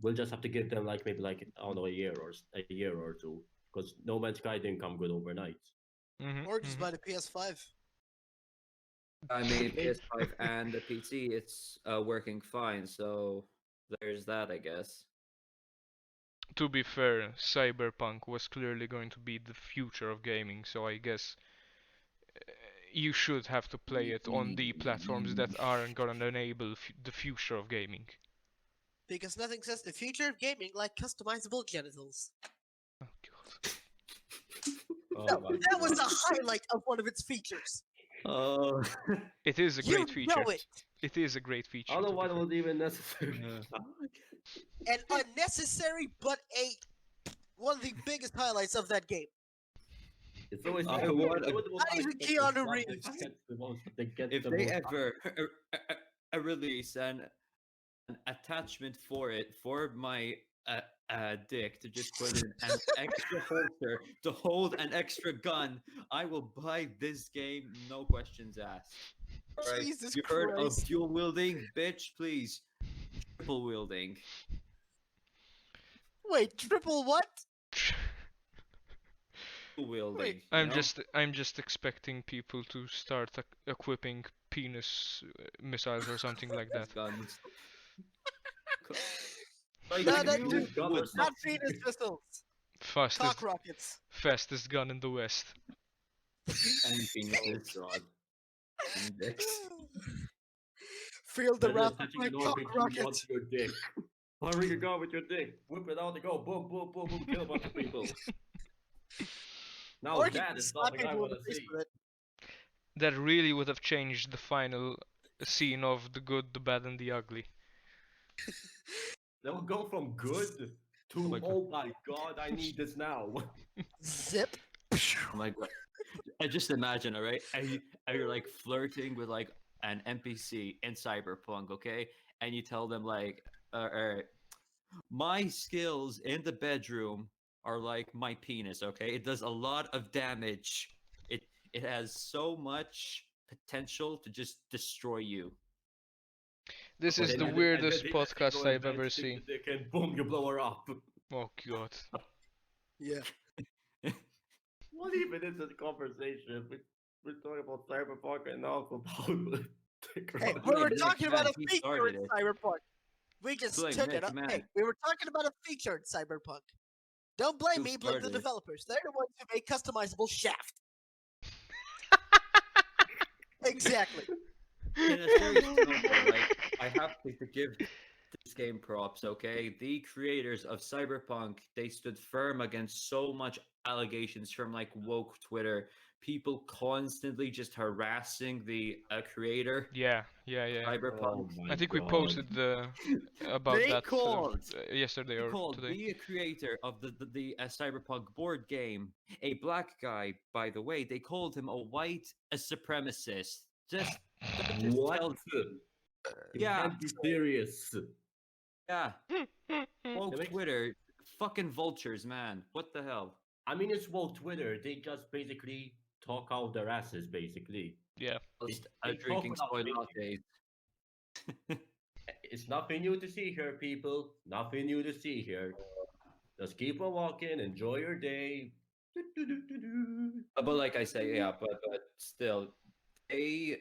We'll just have to give them like maybe like I don't know a year or two because No Man's Sky didn't come good overnight. Or just buy the PS5. I mean, PS5 and the PC, it's working fine. So there's that, I guess. To be fair, Cyberpunk was clearly going to be the future of gaming, so I guess you should have to play it on the platforms that are gonna enable the future of gaming. Because nothing says the future of gaming like customizable genitals. Oh god. Oh No, my that was God. a highlight of one of its features. Oh. It is a You great feature. know it. It is a great feature. I don't know to be why it fair. was even necessary. An unnecessary but one of the biggest highlights of that game. It's always I so weird. want a- It's always the most Not even unexpected Keanu stuff that Reeves. gets the most- that gets If the they most ever release an attachment for it for my dick to just put in an extra holster to hold an extra gun, I will buy this game, no questions asked. All right, Jesus you heard of Christ. dual wielding, bitch? Please, triple wielding. Wait, triple what? Dual wielding. Wait, you I'm know? just expecting people to start equipping penis missiles or something like that. Guns. Like No, if that you too. would Not penis pistols. Fastest Cock rockets. fastest gun in the West. and Oh penises God. and dicks. Feel the That is wrath of touching my an cock RPG rockets. onto your dick. Hurry your gun with your dick. Whip it out and go boom, boom, boom, boom. Kill a bunch of people. Now Or you that can is slap something I people in want the to face see. with it. That really would have changed the final scene of the good, the bad, and the ugly. They will go from good to my God. oh my God, I need this now. Zip. Oh my god. I just imagine, all right? And you're like flirting with like an NPC in Cyberpunk, okay? And you tell them like, my skills in the bedroom are like my penis, okay? It does a lot of damage. It has so much potential to just destroy you. This And is then, the and then, and then weirdest they just say, podcast go and I've bang, ever stick seen. the dick, and boom, you blow her up. Oh god. Yeah. What even is this conversation? We're talking about cyberpunk and now about dick Hey, rock. we Blame were Nick, talking about man, a he feature started in it. Cyberpunk. We just Blame took Nick, it up. man. Hey, we were talking about a feature in Cyberpunk. Don't blame You me, blame the started it. developers. They're the ones who make customizable shaft. Exactly. In a serious note, though, like I have to give this game props. Okay, the creators of Cyberpunk, they stood firm against so much allegations from like woke Twitter, people constantly just harassing the creator Yeah. Oh Cyberpunk. my I think we god. posted about They that called yesterday They or called today. the creator of the Cyberpunk board game a black guy. By the way, they called him a white supremacist. Just that just What? tells You yeah, can't be serious. yeah. Woke It makes, Twitter, fucking vultures, man. What the hell? I mean, it's woke Twitter. They just basically talk out their asses, basically. Yeah. Just They talk drinking without soy thinking. lattes. It's nothing new to see here, people. Nothing new to see here. Just keep on walking, enjoy your day. Do-do-do-do-do. But like I say, yeah, but still, they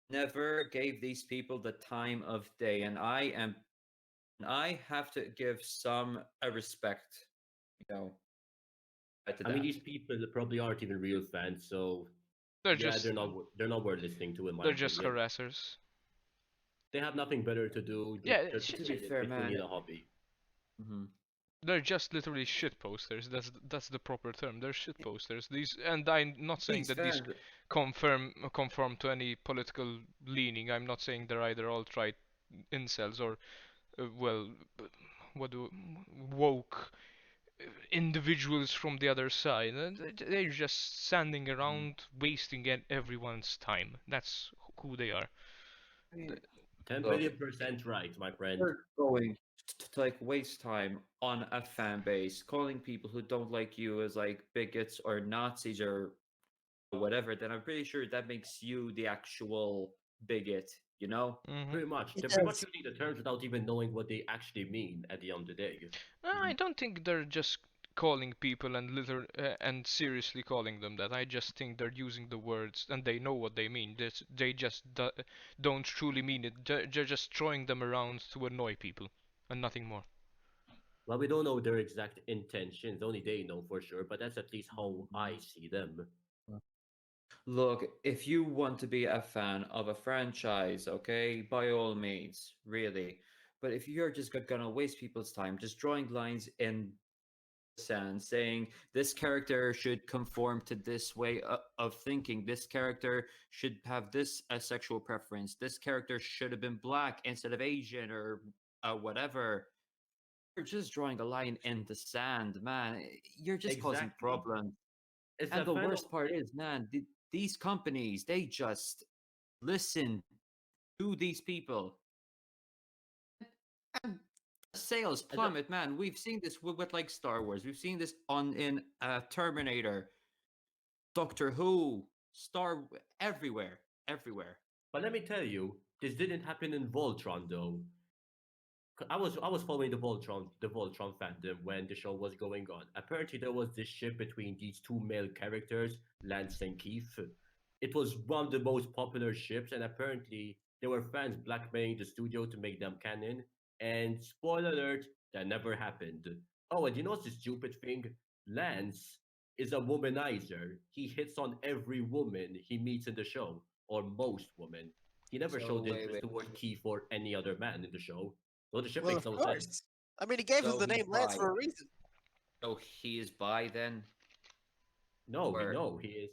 never gave these people the time of day, and I have to give some respect, you know, to I mean, that. these people probably aren't even real fans, so They're yeah, just they're not worth listening to, in my they're just opinion. harassers. They have nothing better to do. Yeah, They're To be fair, basically man, need a hobby. hmm they're just literally shit posters. That's the proper term. They're shit posters. These, and I'm not saying these that these fans, conform to any political leaning. I'm not saying they're either alt-right incels or well, what do woke individuals from the other side. They're just standing around wasting everyone's time. That's who they are. I mean, 10 look, billion% right, my friend. we're going to like waste time on a fan base, calling people who don't like you as like bigots or Nazis or whatever, then I'm pretty sure that makes you the actual bigot, you know? Hmm. Pretty much. It They're pretty does. much using the terms without even knowing what they actually mean at the end of the day. I don't think they're just calling people and and seriously calling them that. I just think they're using the words and they know what they mean. They just don't truly mean it. They're just throwing them around to annoy people and nothing more. Well, we don't know their exact intentions, only they know for sure, but that's at least how I see them. Look, if you want to be a fan of a franchise, okay, by all means, really. But if you're just gonna waste people's time just drawing lines in the sand, saying this character should conform to this way of thinking, this character should have this sexual preference, this character should have been black instead of Asian or whatever, you're just drawing a line in the sand, man. You're just causing Exactly. problems. It's And a the fan of worst part is, man, these companies, they just listen to these people. And sales as a, plummet, man. We've seen this with like Star Wars. We've seen this on in Terminator, Doctor Who, everywhere, everywhere. but let me tell you, this didn't happen in Voltron though. I was following the Voltron fandom when the show was going on. Apparently, there was this ship between these two male characters, Lance and Keith. It was one of the most popular ships, and apparently there were fans blackmailing the studio to make them canon. And spoiler alert, that never happened. Oh, and you know what's the stupid thing? Lance is a womanizer. He hits on every woman he meets in the show, or most women. He never So showed wait, interest wait. toward Keith or any other man in the show. So the ship Well, makes of no sense. course. I mean, he gave him So the he's name Lance bi. for a reason. So he is bi then, No, or he is.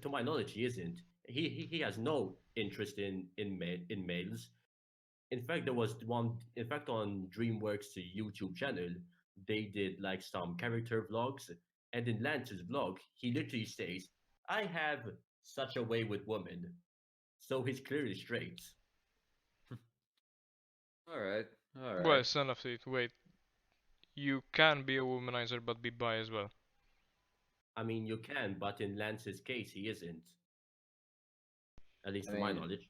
To my knowledge, he isn't. He has no interest in males. In fact, there was one. In fact, on DreamWorks YouTube channel, they did like some character vlogs, and in Lance's vlog, he literally says, "I have such a way with women," so he's clearly straight. all right, all right. Well, son of it. Wait, you can be a womanizer but be bi as well. I mean, you can, but in Lance's case, he isn't. At least I to my mean, knowledge.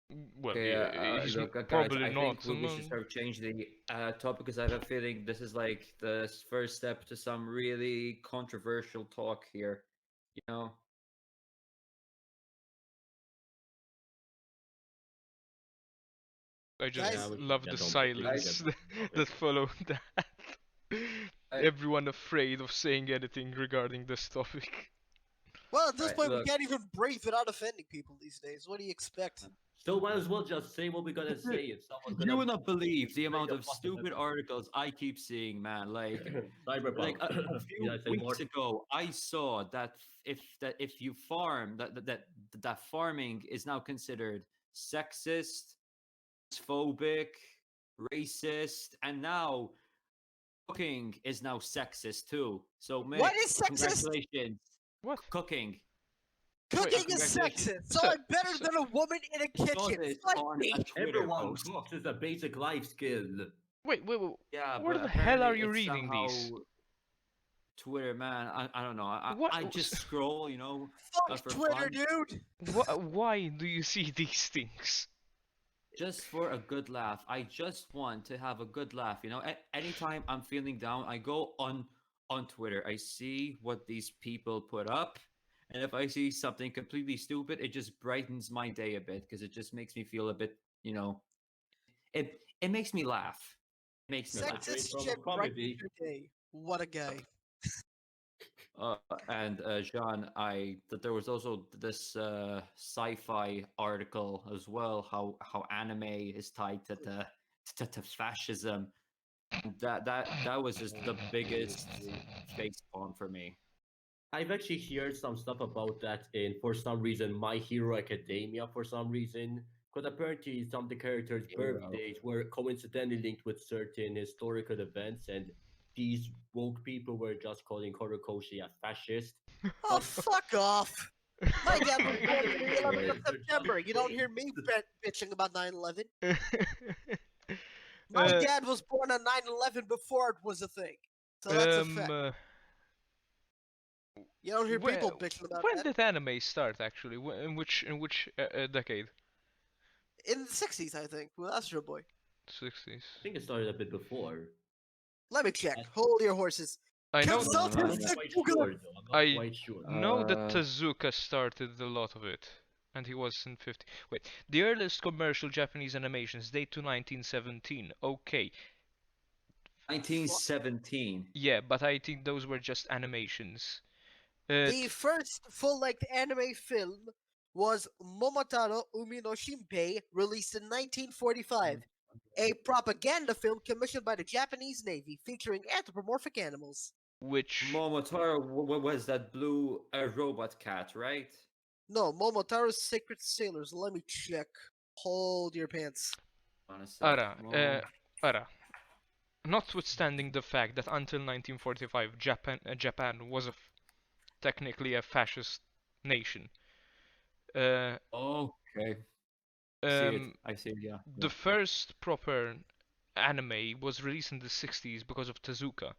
Well, Okay, he's look, guys, probably I think not. we should start changing the topic because I have a feeling this is like the first step to some really controversial talk here. You know, I Guys, Yeah, just we should love the get on with it. silence Get that followed that. I- Everyone afraid of saying anything regarding this topic. well, at this Alright, point, we look. can't even breathe without offending people these days. What do you expect? So might as well just say what we're gonna say. If someone's You gonna would not believe the bring amount a of fucking stupid articles I keep seeing, man. Like cyberpunk. a Did few I say more? weeks ago, I saw that if you farm that farming is now considered sexist, phobic, racist, and now cooking is now sexist too. So, What Mick, is sexist? congratulations. What? Cooking. Cooking is congratulations. sexist, so I'm better than a woman in a I saw kitchen. this Fuck on me. a Twitter Everyone post. cooks is a basic life skill. Wait. Yeah, Where but the hell are apparently you it's reading somehow these? Twitter, man. I don't know. What? I just scroll, you know, Fuck for Twitter, fun, dude. Why do you see these things? just for a good laugh. I just want to have a good laugh, you know. Anytime I'm feeling down, I go on Twitter. I see what these people put up, and if I see something completely stupid, it just brightens my day a bit because it just makes me feel a bit, you know, it makes me laugh. It makes me laugh. Great Sexist form of shit brightens comedy. your day. What a guy. And Jean, that there was also this sci-fi article as well, how anime is tied to fascism. And that was just the biggest face palm for me. I've actually heard some stuff about that in, for some reason, My Hero Academia. For some reason, because apparently some of the characters' Hero. birthdays were coincidentally linked with certain historical events, and these woke people were just calling Horikoshi a fascist. Oh, But fuck off. My dad was born on the 11th of They're just September. You don't hear me bitching about 9/11. uh, My dad was born on 9/11 before it was a thing. So that's a fact. You don't hear people bitching about when that. did anime start actually? In which decade? In the 60s, I think, with Astro Boy. 60s. I think it started a bit before. Let me check. Hold your horses. I know. Consult I'm with not the quite Google. sure, though. I'm not I quite sure. know that Uh, Tezuka started a lot of it, and he was in 50. Wait, the earliest commercial Japanese animations date to 1917. Okay, 1917. yeah, but I think those were just animations. The first full-length anime film was Momotaro Umi no Shinpei, released in 1945, a propaganda film commissioned by the Japanese Navy featuring anthropomorphic animals. which Momotaro was that blue robot cat, right? No, Momotaro's Sacred Sailors. Let me check. Hold your pants. Honestly, Ara, notwithstanding the fact that until 1945 Japan was technically a fascist nation. Okay. I see it. Yeah. The first proper anime was released in the 60s because of Tezuka.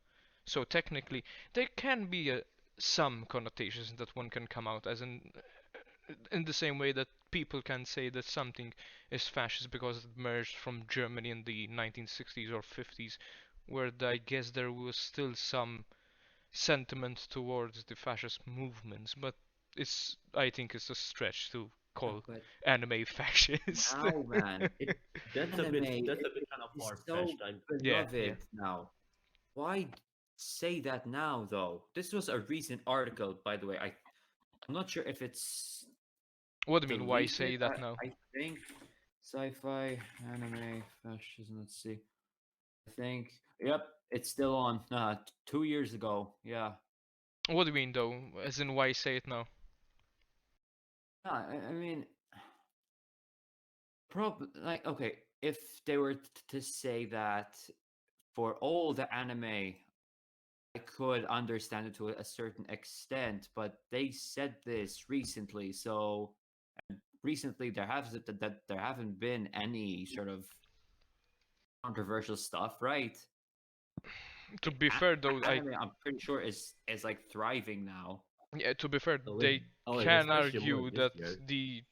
So technically, there can be some connotations that one can come out as in the same way that people can say that something is fascist because it emerged from Germany in the 1960s or 50s, where I guess there was still some sentiment towards the fascist movements, but I think it's a stretch to call But anime fascist. now, man, That's a anime bit kind of is far so fetched. Yeah, beloved now. Why say that now, though? This was a recent article, by the way. I'm not sure if it's What do you mean? Why deleted. say that now? I think sci-fi anime fascism. Let's see. I think. Yep, it's still on. 2 years ago. Yeah. What do you mean though? As in why say it now? I mean, like okay, if they were to say that for all the anime, I could understand it to a certain extent, but they said this recently, so recently there haven't been any sort of controversial stuff, right? To be fair though, Anime, I'm pretty sure is like thriving now. to be fair, So they it was can actually more argue this that year. the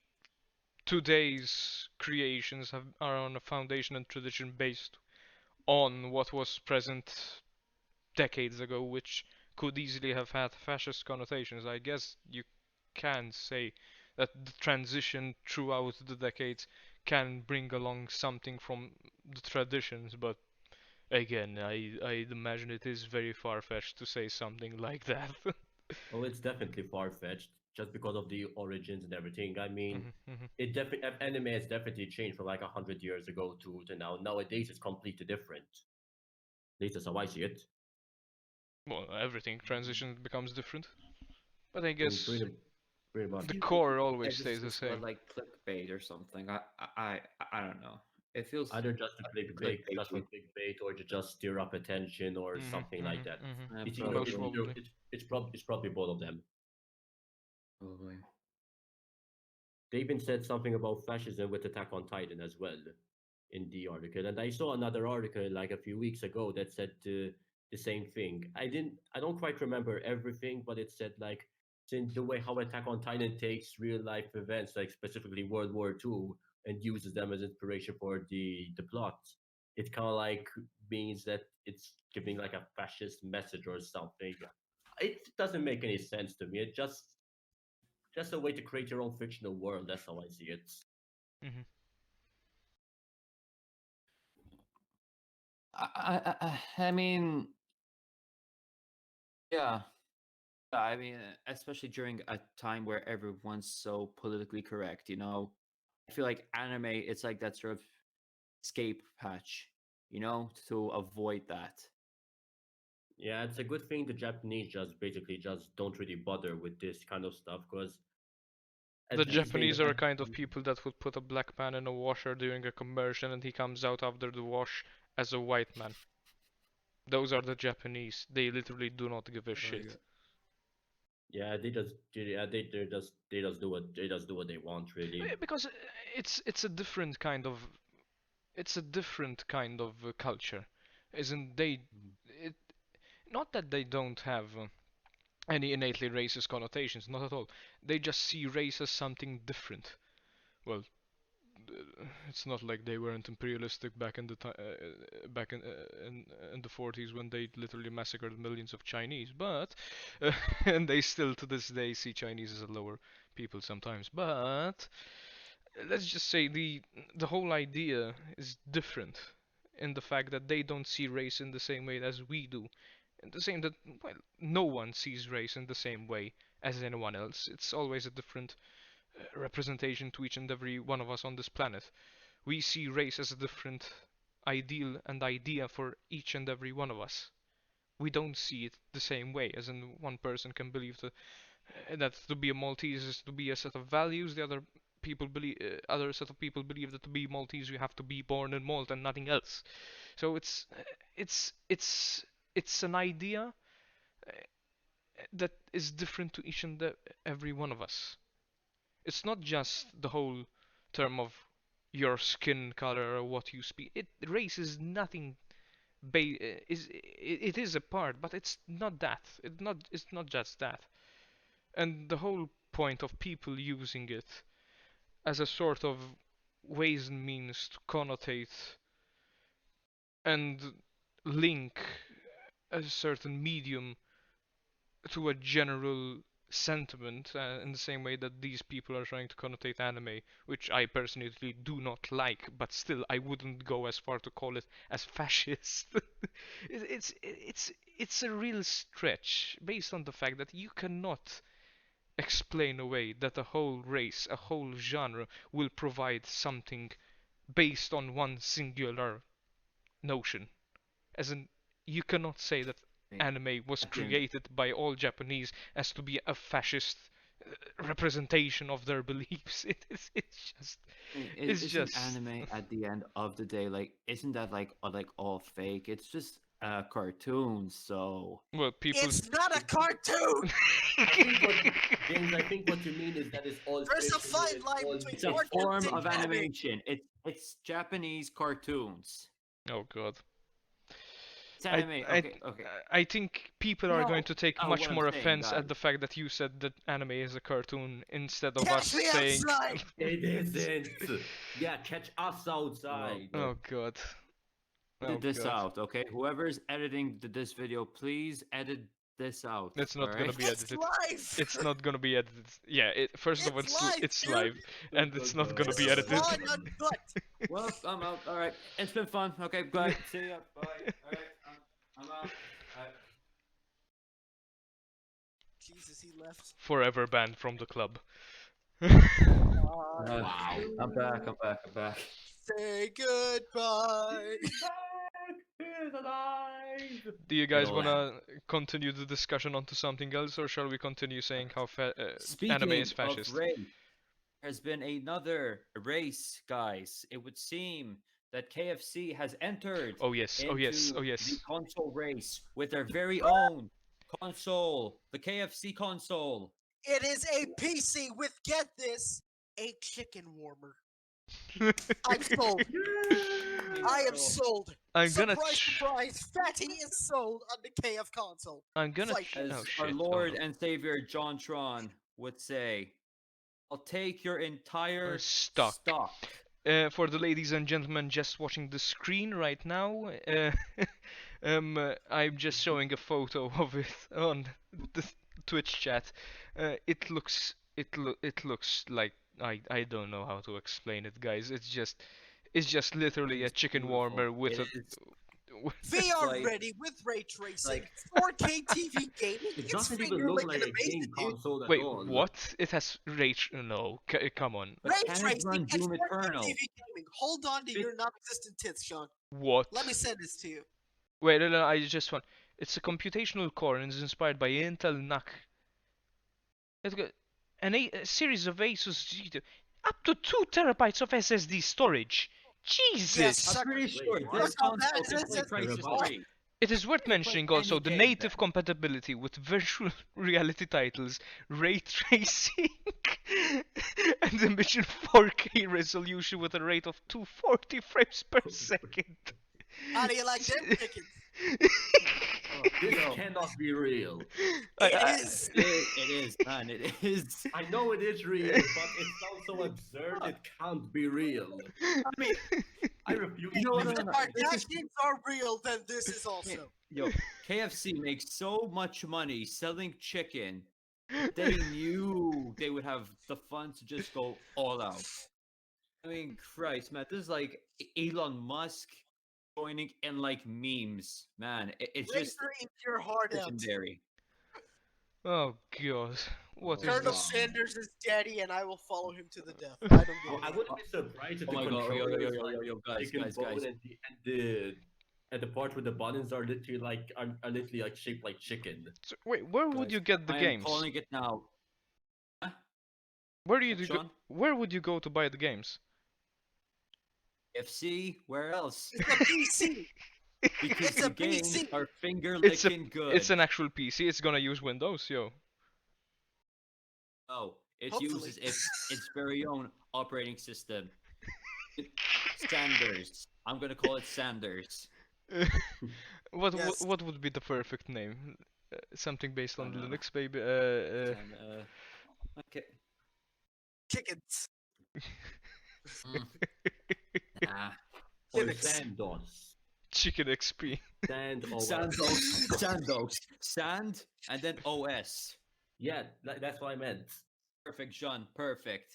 today's creations are on a foundation and tradition based on what was present decades ago, which could easily have had fascist connotations. I guess you can say that the transition throughout the decades can bring along something from the traditions, but again, I'd imagine it is very far-fetched to say something like that. Oh, it's definitely far-fetched just because of the origins and everything. I mean, Mhm, mhm. it definitely anime has definitely changed from like 100 years ago to now. Nowadays, it's completely different. At least that's how I see it. Well, everything transition becomes different, but I Mm, guess pretty I much. the feel like core always stays the everything's got same. like clickbait or something. I don't know. It feels Either just to clickbait, just for clickbaity. clickbait, or to just stir up attention or something like that. It's either Most Probably. probably. it's probably both of them. Probably. They even said something about fascism with Attack on Titan as well in the article, and I saw another article like a few weeks ago that said the same thing. I don't quite remember everything, but it said like since the way how Attack on Titan takes real life events, like specifically World War II, and uses them as inspiration for the plot, it kind of like means that it's giving like a fascist message or something. It doesn't make any sense to me. It just a way to create your own fictional world. That's how I see it. Hmm. I mean, yeah. I mean, especially during a time where everyone's so politically correct, you know. I feel like anime, it's like that sort of escape hatch, you know, to avoid that. Yeah, it's a good thing the Japanese just basically just don't really bother with this kind of stuff because The at least they Japanese are know. a kind of people that would put a black man in a washer during a commercial and he comes out after the wash as a white man. Those are the Japanese. They literally do not give a Very shit. good. Yeah, they just do what they want really. Because it's a different kind of culture, isn't they? Mhm. It, not that they don't have any innately racist connotations, not at all. They just see race as something different. Well, it's not like they weren't imperialistic back in the back in the 40s when they literally massacred millions of Chinese, but and they still to this day see Chinese as a lower people sometimes. But let's just say the whole idea is different in the fact that they don't see race in the same way as we do. And the same that well, no one sees race in the same way as anyone else. It's always a different representation to each and every one of us on this planet. We see race as a different ideal and idea for each and every one of us. We don't see it the same way, as in one person can believe that to be a Maltese is to be a set of values. The other other set of people believe that to be Maltese you have to be born in Malta and nothing else. So it's it's it's an idea that is different to each and every one of us. It's not just the whole term of your skin color or what you speak. Race is nothing. It is a part, but it's not that. It's not just that. And the whole point of people using it as a sort of ways and means to connotate and link a certain medium to a general sentiment in the same way that these people are trying to connotate anime, which I personally do not like, but still I wouldn't go as far to call it as fascist. It's a real stretch based on the fact that you cannot explain away that a whole race, a whole genre will provide something based on one singular notion. As in, you cannot say that I mean, anime was at the end, created by all Japanese as to be a fascist representation of their beliefs. It's isn't just anime at the end of the day like isn't that like all fake? It's just a cartoon, so well, people. It's not a cartoon. I think what James, I think what you mean is that it's all There's a fictional. fine line between it's a cartoons form and of anime. animation. It's Japanese cartoons. Oh god. It's anime. Okay. I think people are going No. to take Oh, much what I'm more saying, offense at guys. the fact that you said that anime is a cartoon instead of us Catch me saying. outside! It isn't. Yeah, catch us outside. Oh god. Oh Edit this god. out, okay? Whoever's editing this video, please edit this out. It's not gonna alright? be It's edited. live! It's not gonna be edited. Yeah, first of all, It's live, it's dude! live, and it's not gonna This be is edited. raw and uncut! Well, I'm out. Alright. It's been fun. Okay, bye. See ya. Bye. Alright. I'm out. Alright. Jesus, he left. Forever banned from the club. Wow. I'm back. Say goodbye! He's alive. Do you guys It'll wanna continue the discussion onto something else, or shall we continue saying how anime is Speaking fascist? of race, there's been another race, guys. It would seem that KFC has entered Oh yes, oh yes, into oh yes. the console race with their very own console, the KFC console. It is a PC with, get this, a chicken warmer. I'm sold. I am sold. I'm gonna Surprise, surprise, Fatty is sold on the KF console. I'm gonna Fight. As oh our shit. Lord oh. and Savior John Tron would say, I'll take your entire Stock. For the ladies and gentlemen just watching the screen right now, I'm just showing a photo of it on the Twitch chat. It looks like I don't know how to explain it, guys. It's just literally a It's chicken beautiful. warmer with It a. is- VR like- ready with ray tracing, like- 4K TV gaming. It It's doesn't even Finger look Lickin' like a amazing, game dude. console at Wait, all. what? It has rage. No, come on. But Ray can it tracing run and Doom 4K Eternal? TV gaming. Hold on to It- your non-existent tits, Sean. What? Let me send this to you. Wait, no, I just want. It's a computational core and is inspired by Intel NUC. It's got a series of Asus G2, up to 2 terabytes of SSD storage. Jesus! Yes. I'm pretty sure Wait, this what? console can That's play a Crisis terabyte. 3. It is worth Can play mentioning also any the game native then. compatibility with virtual reality titles, ray tracing, and emission 4K resolution with a rate of 240 frames per second. How do you like them chickens? This Yo. cannot be real. It is. It is, man. It is. I know it is real, but it sounds so absurd. It can't be real. I mean, I refuse. You know to what, If the no, believe this is- Kardashians are real, then this is also. Yo, KFC makes so much money selling chicken. They knew they would have the funds to just go all out. I mean, Christ, man, this is like Elon Musk joining in like memes, man. It's just Razor eat your heart out. legendary. Oh god, what is Colonel this? Sanders is daddy, and I will follow him to the death. I don't Well, give I a wouldn't be surprised if Oh the my god, controller is like guys, chicken guys, bone guys. and the part with the buttons are literally like are literally like shaped like chicken. So, wait, where would Guys, you get the I am games? calling it now. Where do you go? Sean? Where would you go to buy the games? KFC, where else? It's a PC. Because It's the a games PC. are finger It's a- licking good. It's an actual PC. It's gonna use Windows, yo. No, it Hopefully. uses its very own operating system. Sanders. I'm gonna call it Sanders. Yes. What would be the perfect name? Something based on Linux, baby. And, okay. Chickens. Ah, Or Linux. Sandos. Chicken XP. Sand or Sandos. Sand and then OS. Yeah, that's what I meant. Perfect, John. Perfect.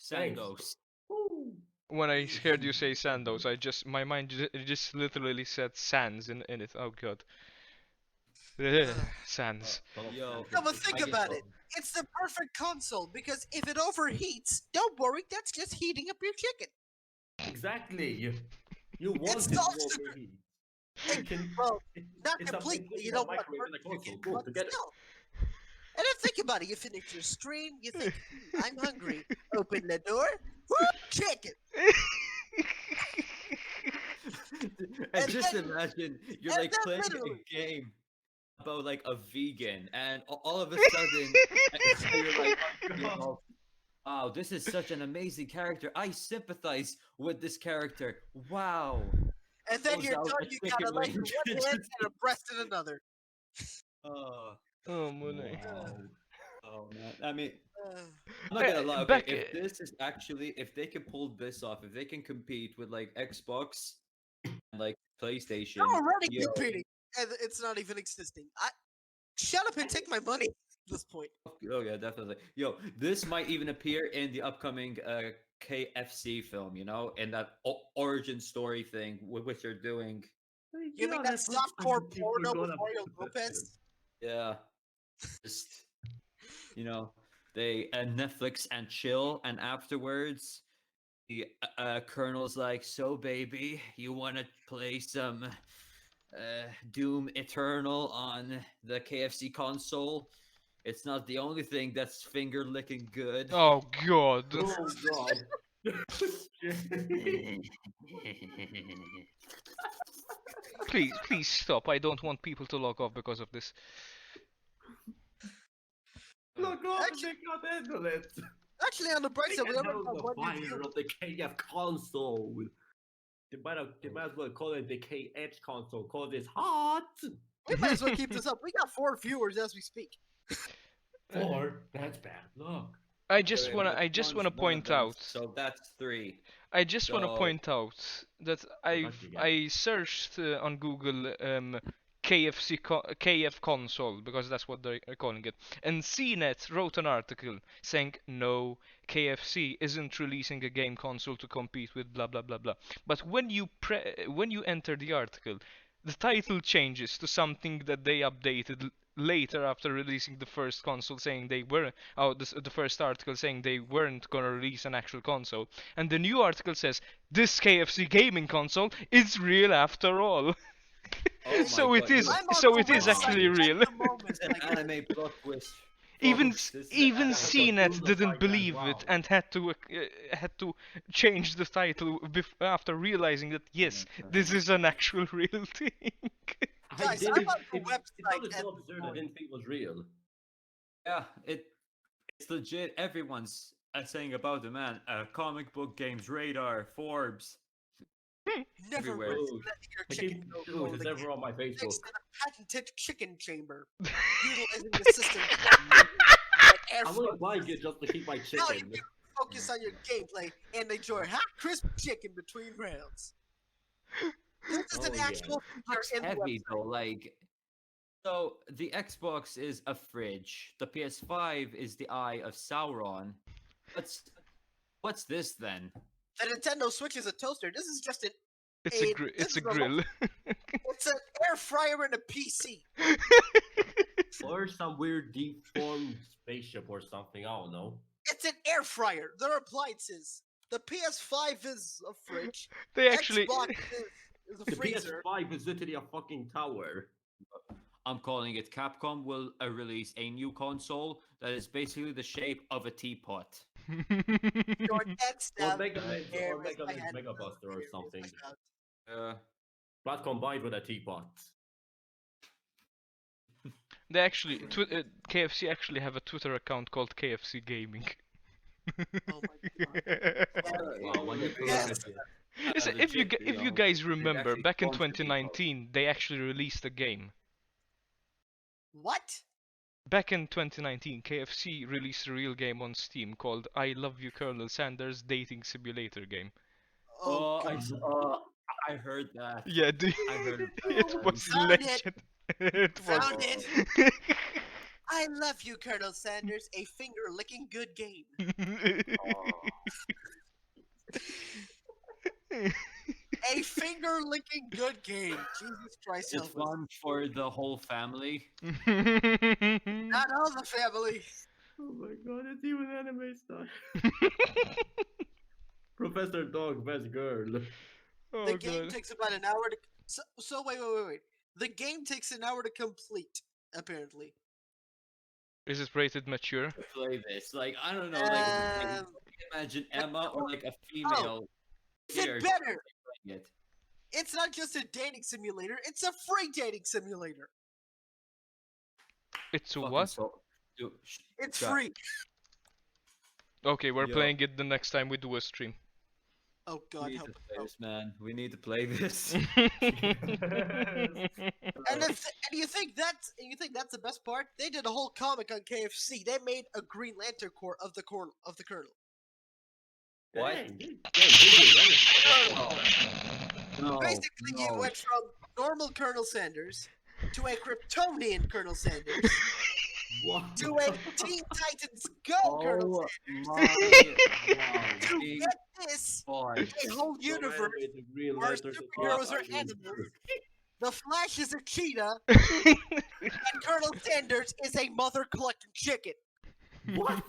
Thanks. Sandos. Woo. When I heard you say Sandos, my mind just literally said Sans in it. Oh god. Sans. Yo. No, but think I get about so- it. It's the perfect console because if it overheats, don't worry, that's just heating up your chicken. Exactly. You want it solves to the- overheat. Hey, You can- well, it- Not it's something completely. in You the don't want to microwave burn and a the console. chicken, Cool, but together. still. And then think about it. You finish your stream. You think, I'm hungry. Open the door. Woo, chicken. And And just then- imagine you're and like then playing literally- a game about like a vegan, and all of a sudden you're like, "Yo, wow, this is such an amazing character. I sympathize with this character. Wow. And then Pulls you're out done, a you got a chicken leg in wing. one hand and a breast in another. Oh, Oh, money. Wow. oh man. I mean, Uh, I'm not gonna lie. Okay, back- if this is actually, if they can pull this off, if they can compete with like Xbox and like PlayStation, They're already yo, competing, and it's not even existing. Shut up and take my money at this point. oh yeah, definitely. Yo, this might even appear in the upcoming KFC film. You know, in that origin story thing which they're doing. You mean that softcore porno with Mario Lopez? Yeah, just you know, they Netflix and chill, and afterwards, the Colonel's like, "So, baby, you want to play some Doom Eternal on the KFC console? It's not the only thing that's finger licking good." Oh god. Oh god. Please stop. I don't want people to log off because of this. Look off, Actually- they can't handle it. Actually, on the bright They side, we can already handle got the one fire review. of the KF console. They might as well call it the KH console, cause it's hot. We might as well keep this up. We got 4 viewers as we speak. That's bad luck. I just Wait, wanna which I just one's wanna one of point them? out. So that's 3. I just want to So- point out that lucky guy. I searched on Google KFC KF console because that's what they're calling it, and CNET wrote an article saying no, KFC isn't releasing a game console to compete with blah blah blah blah. But when you enter the article, the title changes to something that they updated later after releasing the first console, saying they were the first article saying they weren't gonna release an actual console, and the new article says this KFC gaming console is real after all. Oh my So it God, is. yo, I'm on So the it is website actually at real. the moment, it's an like, anime plot twist. Even folks. This is an even anime CNET Google didn't find that, believe wow. it and had to change the title after realizing that yes, my this is an actual real thing. Guys, didn't- I'm on the it- website It sounded at so the absurd. I moment. didn't think it was real. Yeah, it's legit. Everyone's saying about the man. Comic book games, radar, Forbes. Never everywhere. really Dude, letting your I chicken keep go dude, cold it's again, ever on my thanks Facebook. to the patented chicken chamber, utilizing the system like air I wouldn't like it just to keep my Now you chicken. can focus on your gameplay and enjoy hot, crisp chicken between rounds. This is an Oh, yeah. actual feature Looks in the heavy website. though. Like, so the Xbox is a fridge. The PS5 is the Eye of Sauron. What's this then? The Nintendo Switch is a toaster. This is just an It's Hey, a this it's a is a lo- grill. it's an air fryer and a PC. Or some weird deformed spaceship or something. I don't know. It's an air fryer. They're appliances. The PS5 is a fridge. They actually Xbox is a The freezer. PS5 is literally a fucking tower. I'm calling it. Capcom will release a new console that is basically the shape of a teapot. Your next Or step. Mega Man's there or is Mega my Man's hand. Mega Buster or Here is my something. hand. But combined with a teapot. They actually KFC actually have a Twitter account called KFC Gaming. Oh my god. Wow, when you put Yes. it- Listen, if you guys remember, actually back in sponsored people. 2019, they actually released a game. What? Back in 2019, KFC released a real game on Steam called I Love You Colonel Sanders Dating Simulator game. Oh, I, god. I heard that. Yeah, I heard of that it one. was Found it. legend. It was. Found it. I love you, Colonel Sanders. A finger licking good game. A finger licking good game. Jesus Christ, It's help us. fun for the whole family. Not all the family. Oh my god, it's even anime style. Professor Dog, best girl. Oh The game god. takes about an hour to. So wait. The game takes an hour to complete, apparently. Is it rated mature? Play this. Like, I don't know. Like, Um, imagine Emma or like a female. Is it here better? playing it. It's not just a dating simulator, it's a free dating simulator. It's a Fucking what? It's God. free. Okay, we're Yo. playing it the next time we do a stream. Oh We God, need help! to play Help. this, man. We need to play this. And you think that's the best part? They did a whole comic on KFC. They made a Green Lantern Corps of the Colonel. What? Dang, they do everything. No, Basically, you no. went from normal Colonel Sanders to a Kryptonian Colonel Sanders What? to a Teen Titans Go Colonel Oh Sanders. my wow. To Big get this, boy. a whole So universe anyway, the Green where Lantern superheroes are Corps animals. The Flash is a cheetah, and Colonel Sanders is a mother collecting chicken. What?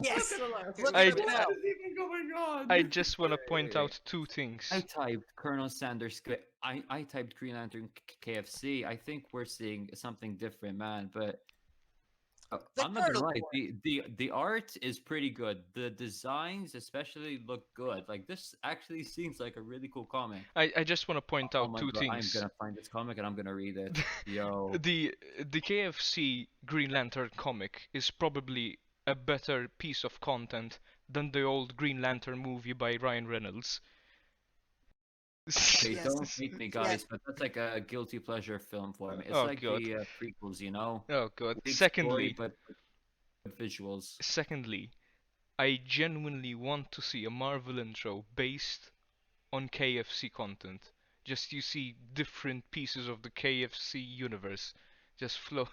Yes. Look I- at it now. What is even going on? I just want to point out two things. I typed Colonel Sanders. I typed Green Lantern KFC. I think we're seeing something different, man. But The I'm not gonna Colonel lie. Corps. The art is pretty good. The designs, especially, look good. Like this, actually seems like a really cool comic. I just want to point Oh out my two God, I'm things. gonna find this comic and I'm gonna read it. Yo, The KFC Green Lantern comic is probably a better piece of content than the old Green Lantern movie by Ryan Reynolds. okay, Yes. don't hate me, guys, but that's like a guilty pleasure film for me. It's Oh, like God. the prequels, you know. Oh god. Big Secondly, story, but good visuals. I genuinely want to see a Marvel intro based on KFC content. Just you see different pieces of the KFC universe just flow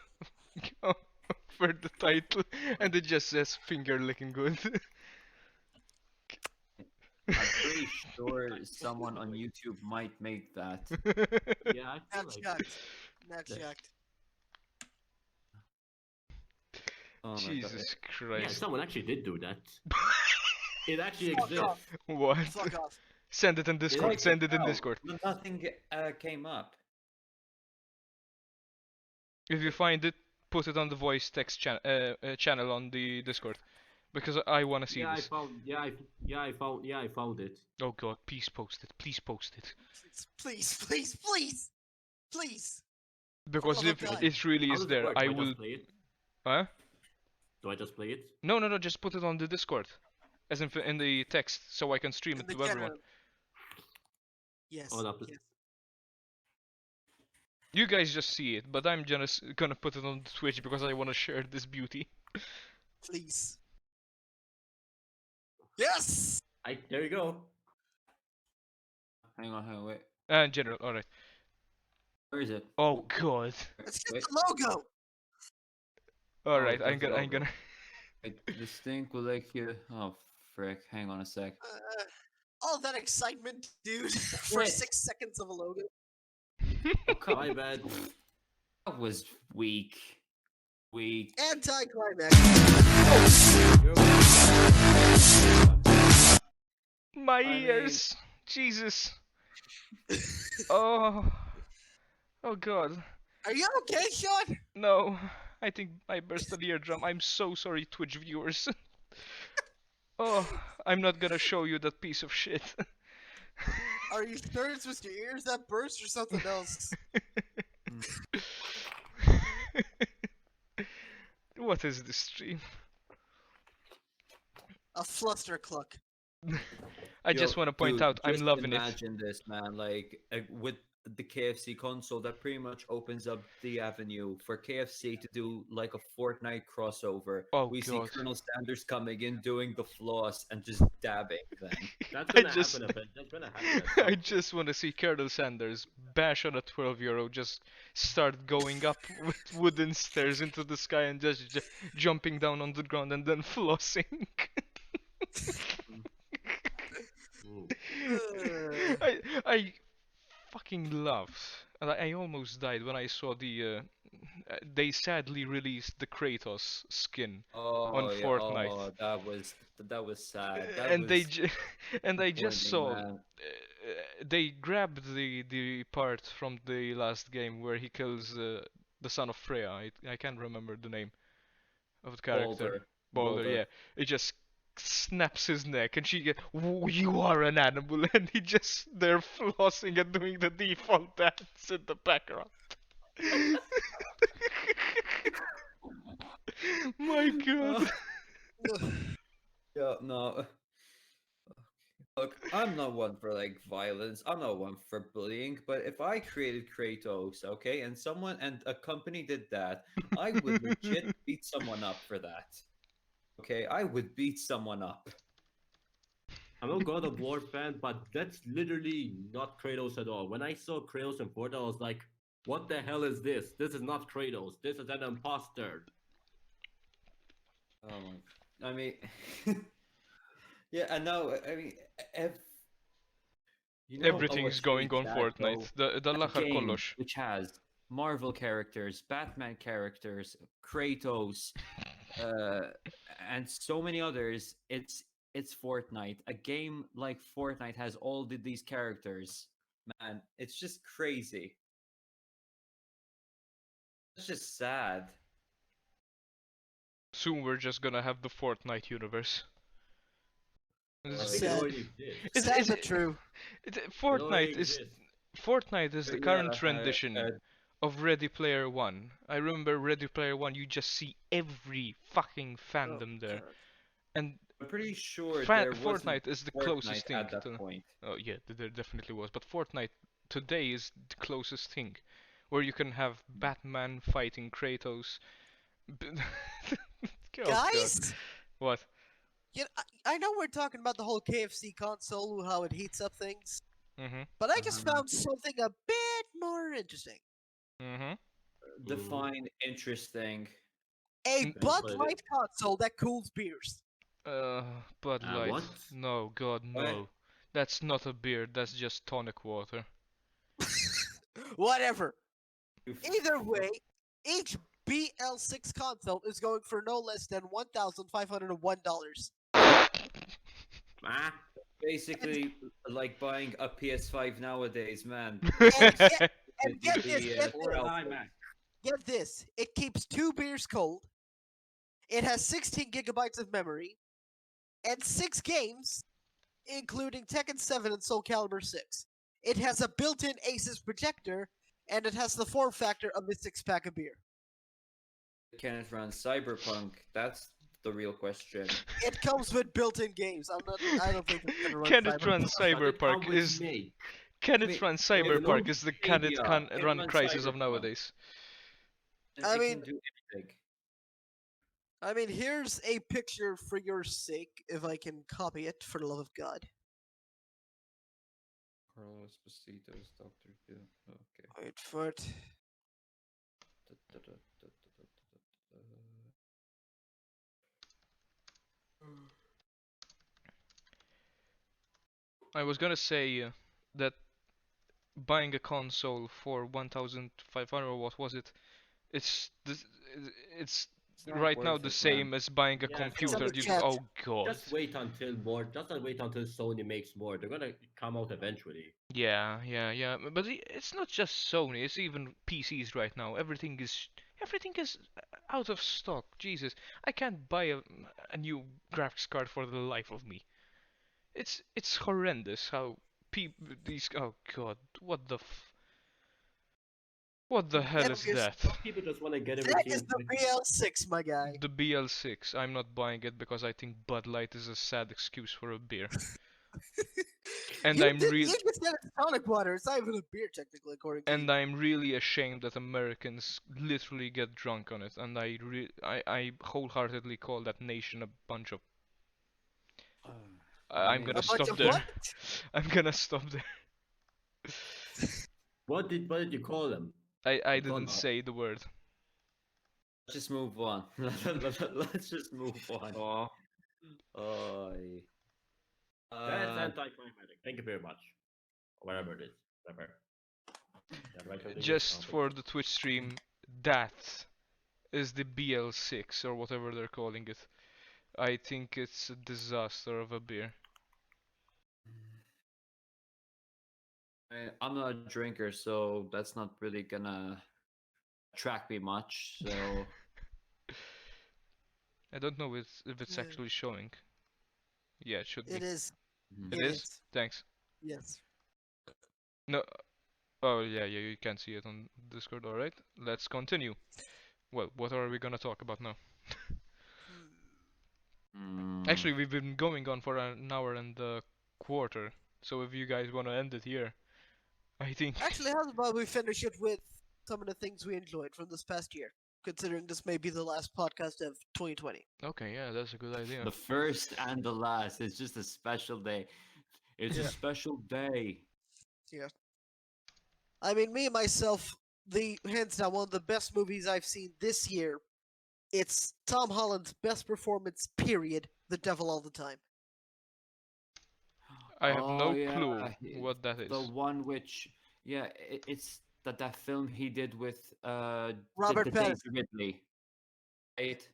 over the title, and it just says finger licking good. I'm pretty sure someone on YouTube might make that. Yeah, I feel Not like shocked. Not that- shocked. Oh my God. Jesus yeah, Christ. someone actually did do that. It actually Fuck exists. off. What? Fuck off. Send it in Discord. Like, Send it in no, Discord. Nothing came up. If you find it, put it on the voice text channel on the Discord, because I wanna see Yeah, I this. found. I found it. Oh god, please post it. Please post it. Please. Because love if of God. it really How is does it there, work? I Do will. just play it? Huh? Do I just play it? No, just put it on the Discord, as in the text, so I can stream In it the to everyone. general. Yes. Oh, that- yes. You guys just see it, but I'm just gonna put it on Twitch because I wanna share this beauty. Please. Yes. There you go. Hang on, wait. In general, alright. Where is it? Oh god. It's just Wait. the logo. Alright, that's I'm the gonna. logo. Wait, this thing will like you. Oh, frick. Hang on a sec. All that excitement, dude, for Yes. 6 seconds of a logo. Oh, come My bad. That was weak. Weak. Anticlimax. My mean- ears! Jesus! Oh. Oh god. Are you okay, Sean? No. I think I burst an eardrum. I'm so sorry, Twitch viewers. Oh, I'm not gonna show you that piece of shit. Are you sure it's just your ears that burst or something else? What is this stream? A fluster cluck. I just Yo, want to point dude, out, I'm just loving it. Imagine this, man. Like with the KFC console, that pretty much opens up the avenue for KFC to do like a Fortnite crossover. Oh, we see God. Colonel Sanders coming in, doing the floss, and just dabbing. Then That's I gonna just- happen. That's gonna happen. at I some just want to see Colonel Sanders bash on a 12-year-old, just start going up with wooden stairs into the sky and just jumping down on the ground and then flossing. point. I fucking laughed. And I almost died when I saw the. They sadly released the Kratos skin, oh, yeah, Fortnite. oh, that was sad. That and they was and I just disappointing, saw man. they grabbed the part from the last game where he kills the son of Freya. I can't remember the name of the character. Boulder, yeah. It just snaps his neck, and she get, "You are an animal," and he just they're flossing and doing the default dance in the background. My God. Yeah, no. Look, I'm not one for like violence. I'm not one for bullying. But if I created Kratos, okay, and a company did that, I would legit beat someone up for that. Okay, I would beat someone up. I'm a God of War fan, but that's literally not Kratos at all. When I saw Kratos in Fortnite, I was like, what the hell is this? This is not Kratos. This is an imposter. Oh my! I mean, yeah, I know. I mean, if you know Everything's what's going really on sad, though? Fortnite. The A Lahar game Kolos. which has Marvel characters, Batman characters, Kratos, uh, and so many others. It's Fortnite. A game like Fortnite has these characters. Man, it's just crazy. It's just sad. Soon we're just gonna have the Fortnite universe. I It's- think it Sad. already exists. it's- Sad but true. It already Fortnite is exists. the Yeah, current rendition of Ready Player One. I remember Ready Player One. You just see every fucking fandom there, God. and I'm pretty sure there wasn't Fortnite is the closest Fortnite thing at that to. point. Oh yeah, there definitely was. But Fortnite today is the closest thing, where you can have Batman fighting Kratos. B- Oh god. Guys, What? I know we're talking about the whole KFC console, how it heats up things, Mhm. but I just Uh-huh. found something a bit more interesting. Mhm. Define interesting. A N- Bud what it Light console that cools beers. Bud Light. what? No, God, no. That's not a beer. That's just tonic water. Whatever. Either way, each BL6 console is going for no less than $1,501. Ah, Basically, like buying a PS5 nowadays, man. And get this, get Or this, iMac. get this. It keeps 2 beers cold. It has 16 gigabytes of memory and 6 games, including Tekken 7 and Soul Calibur 6. It has a built-in Asus projector, and it has the form factor of a 6-pack of beer. Can it run Cyberpunk? That's the real question. It comes with built-in games. I don't think it's gonna run Can it run Cyberpunk. Does it come Cyberpunk? with Is Snake? can I it mean, run with Cyberpunk? no Is the can it media, can it run runs Crisis of Cyberpunk. nowadays? I It mean- can do anything. I mean, here's a picture for your sake, if I can copy it, for the love of God. Carlos Esposito's Doctor Who. Okay. Wait for it. I was gonna say that buying a console for 1,500 or what was it? It's the, it's It's not right now worth the it, same man. as buying a Yeah, computer. It's You, chat. oh god. Just wait until more. Just wait until Sony makes more. They're gonna come out eventually. Yeah, yeah, yeah. But it's not just Sony. It's even PCs right now. Everything is out of stock. Jesus, I can't buy a new graphics card for the life of me. It's horrendous how these. Oh god, what the hell is Because that? People just want to get that everything. is the BL6, my guy. The BL6. I'm not buying it because I think Bud Light is a sad excuse for a beer. And I'm You real just said it's tonic water. It's not even a beer, technically, according to and you. I'm really ashamed that Americans literally get drunk on it, and I wholeheartedly call that nation a bunch of. I'm mean, gonna A bunch stop of there. what? I'm gonna stop there. What did you call them? I Call didn't them. say the word. Let's just move on. Let's just move on. Oh, Oy. that's Uh, anticlimactic. Thank you very much. Whatever it is, whatever. Yeah, right, something is Just something. for the Twitch stream, that is the BL6 or whatever they're calling it. I think it's a disaster of a beer. I'm not a drinker, so that's not really gonna attract me much. So I don't know if it's Yeah. actually showing. Yeah, it should be. It is. mhm. It is? Thanks. Yes. No. Oh yeah, you can see it on Discord. All right, let's continue. Well, what are we gonna talk about now? Hmm. Actually, we've been going on for an hour and quarter. So if you guys want to end it here, I think. Actually, how about we finish it with some of the things we enjoyed from this past year, considering this may be the last podcast of 2020. Okay, yeah, that's a good idea. The first and the last. It's just a special day. It's a Yeah. special day. Yeah. I mean, me myself, the hands down one of the best movies I've seen this year. It's Tom Holland's best performance. Period. The Devil All the Time. I have Oh no yeah, clue what that the is. one which it's that film he did with Robert the Pattinson. Daisy Ridley, right?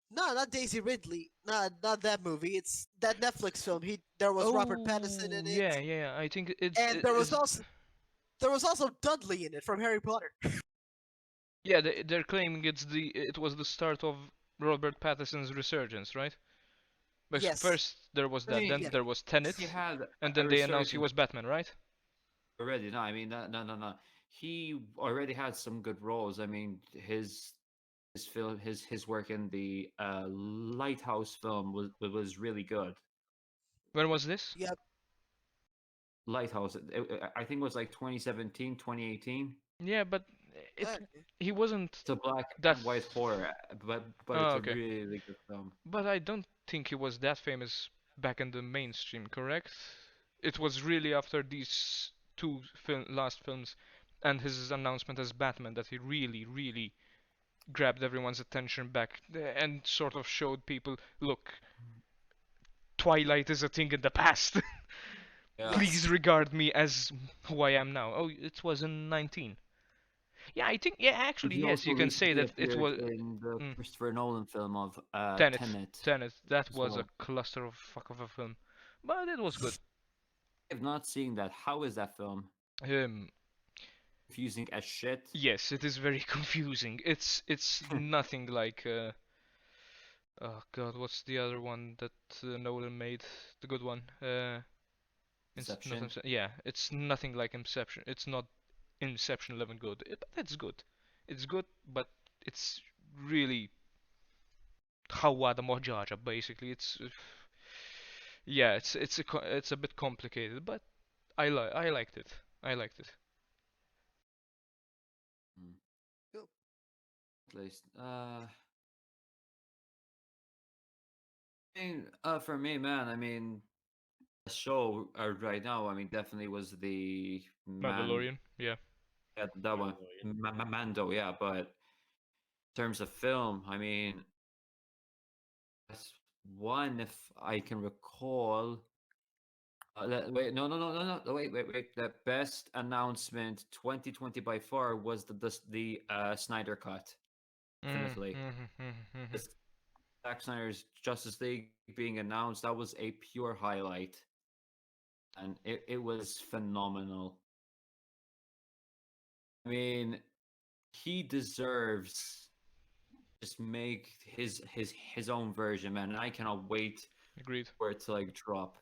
No, not Daisy Ridley. Not that movie. It's that Netflix film. There was Robert Pattinson in Oh, it, yeah. I think and there was also Dudley in it from Harry Potter. yeah. They're claiming it was the start of Robert Pattinson's resurgence, right? Because Yes. first there was I that, mean, then Yeah. there was Tenet, he had and a then they announced he resurgence was Batman, right? already. No, I mean, no. He already had some good roles. I mean, his film, his work in the Lighthouse film was really good. When was this? Yep. Lighthouse, I think it was like 2017, 2018. Yeah, but it Uh, he wasn't It's a black that. and white horror, but Oh, it's a okay. really good film. But I don't think he was that famous back in the mainstream, correct? It was really after these two last films and his announcement as Batman that he really grabbed everyone's attention back and sort of showed people, look, Twilight is a thing in the past. Yeah. Please regard me as who I am now. Oh, it was in 19. Yeah, I think, yeah, actually, He yes, also you can say recently that it appeared was in the mm, Christopher Nolan film of Tenet. Tenet Tenet. That as was a well. cluster of fuck of a film, but it was good. I have not seen that. How is that film? Um, Confusing as shit. yes, it is very confusing. It's nothing like oh god, what's the other one that Nolan made? The good one. Not Inception. Yeah, it's nothing like Inception. It's not Inception level good, but it's good. It's good, but it's really Hawada Mojaja basically. It's yeah, it's a bit complicated, but I liked it. I liked it. Mm. Cool. At least. I mean, for me, man. I mean, the show right now. I mean, definitely was the Mandalorian, yeah. Yeah, that one. Mando. Yeah, but in terms of film, I mean, that's one if I can recall. Wait, no, wait. The best announcement 2020 by far was the Snyder cut. Definitely. This Zack Snyder's Justice League being announced, that was a pure highlight. And it was phenomenal. I mean, he deserves just make his own version, man. And I cannot wait Agreed. for it to like drop.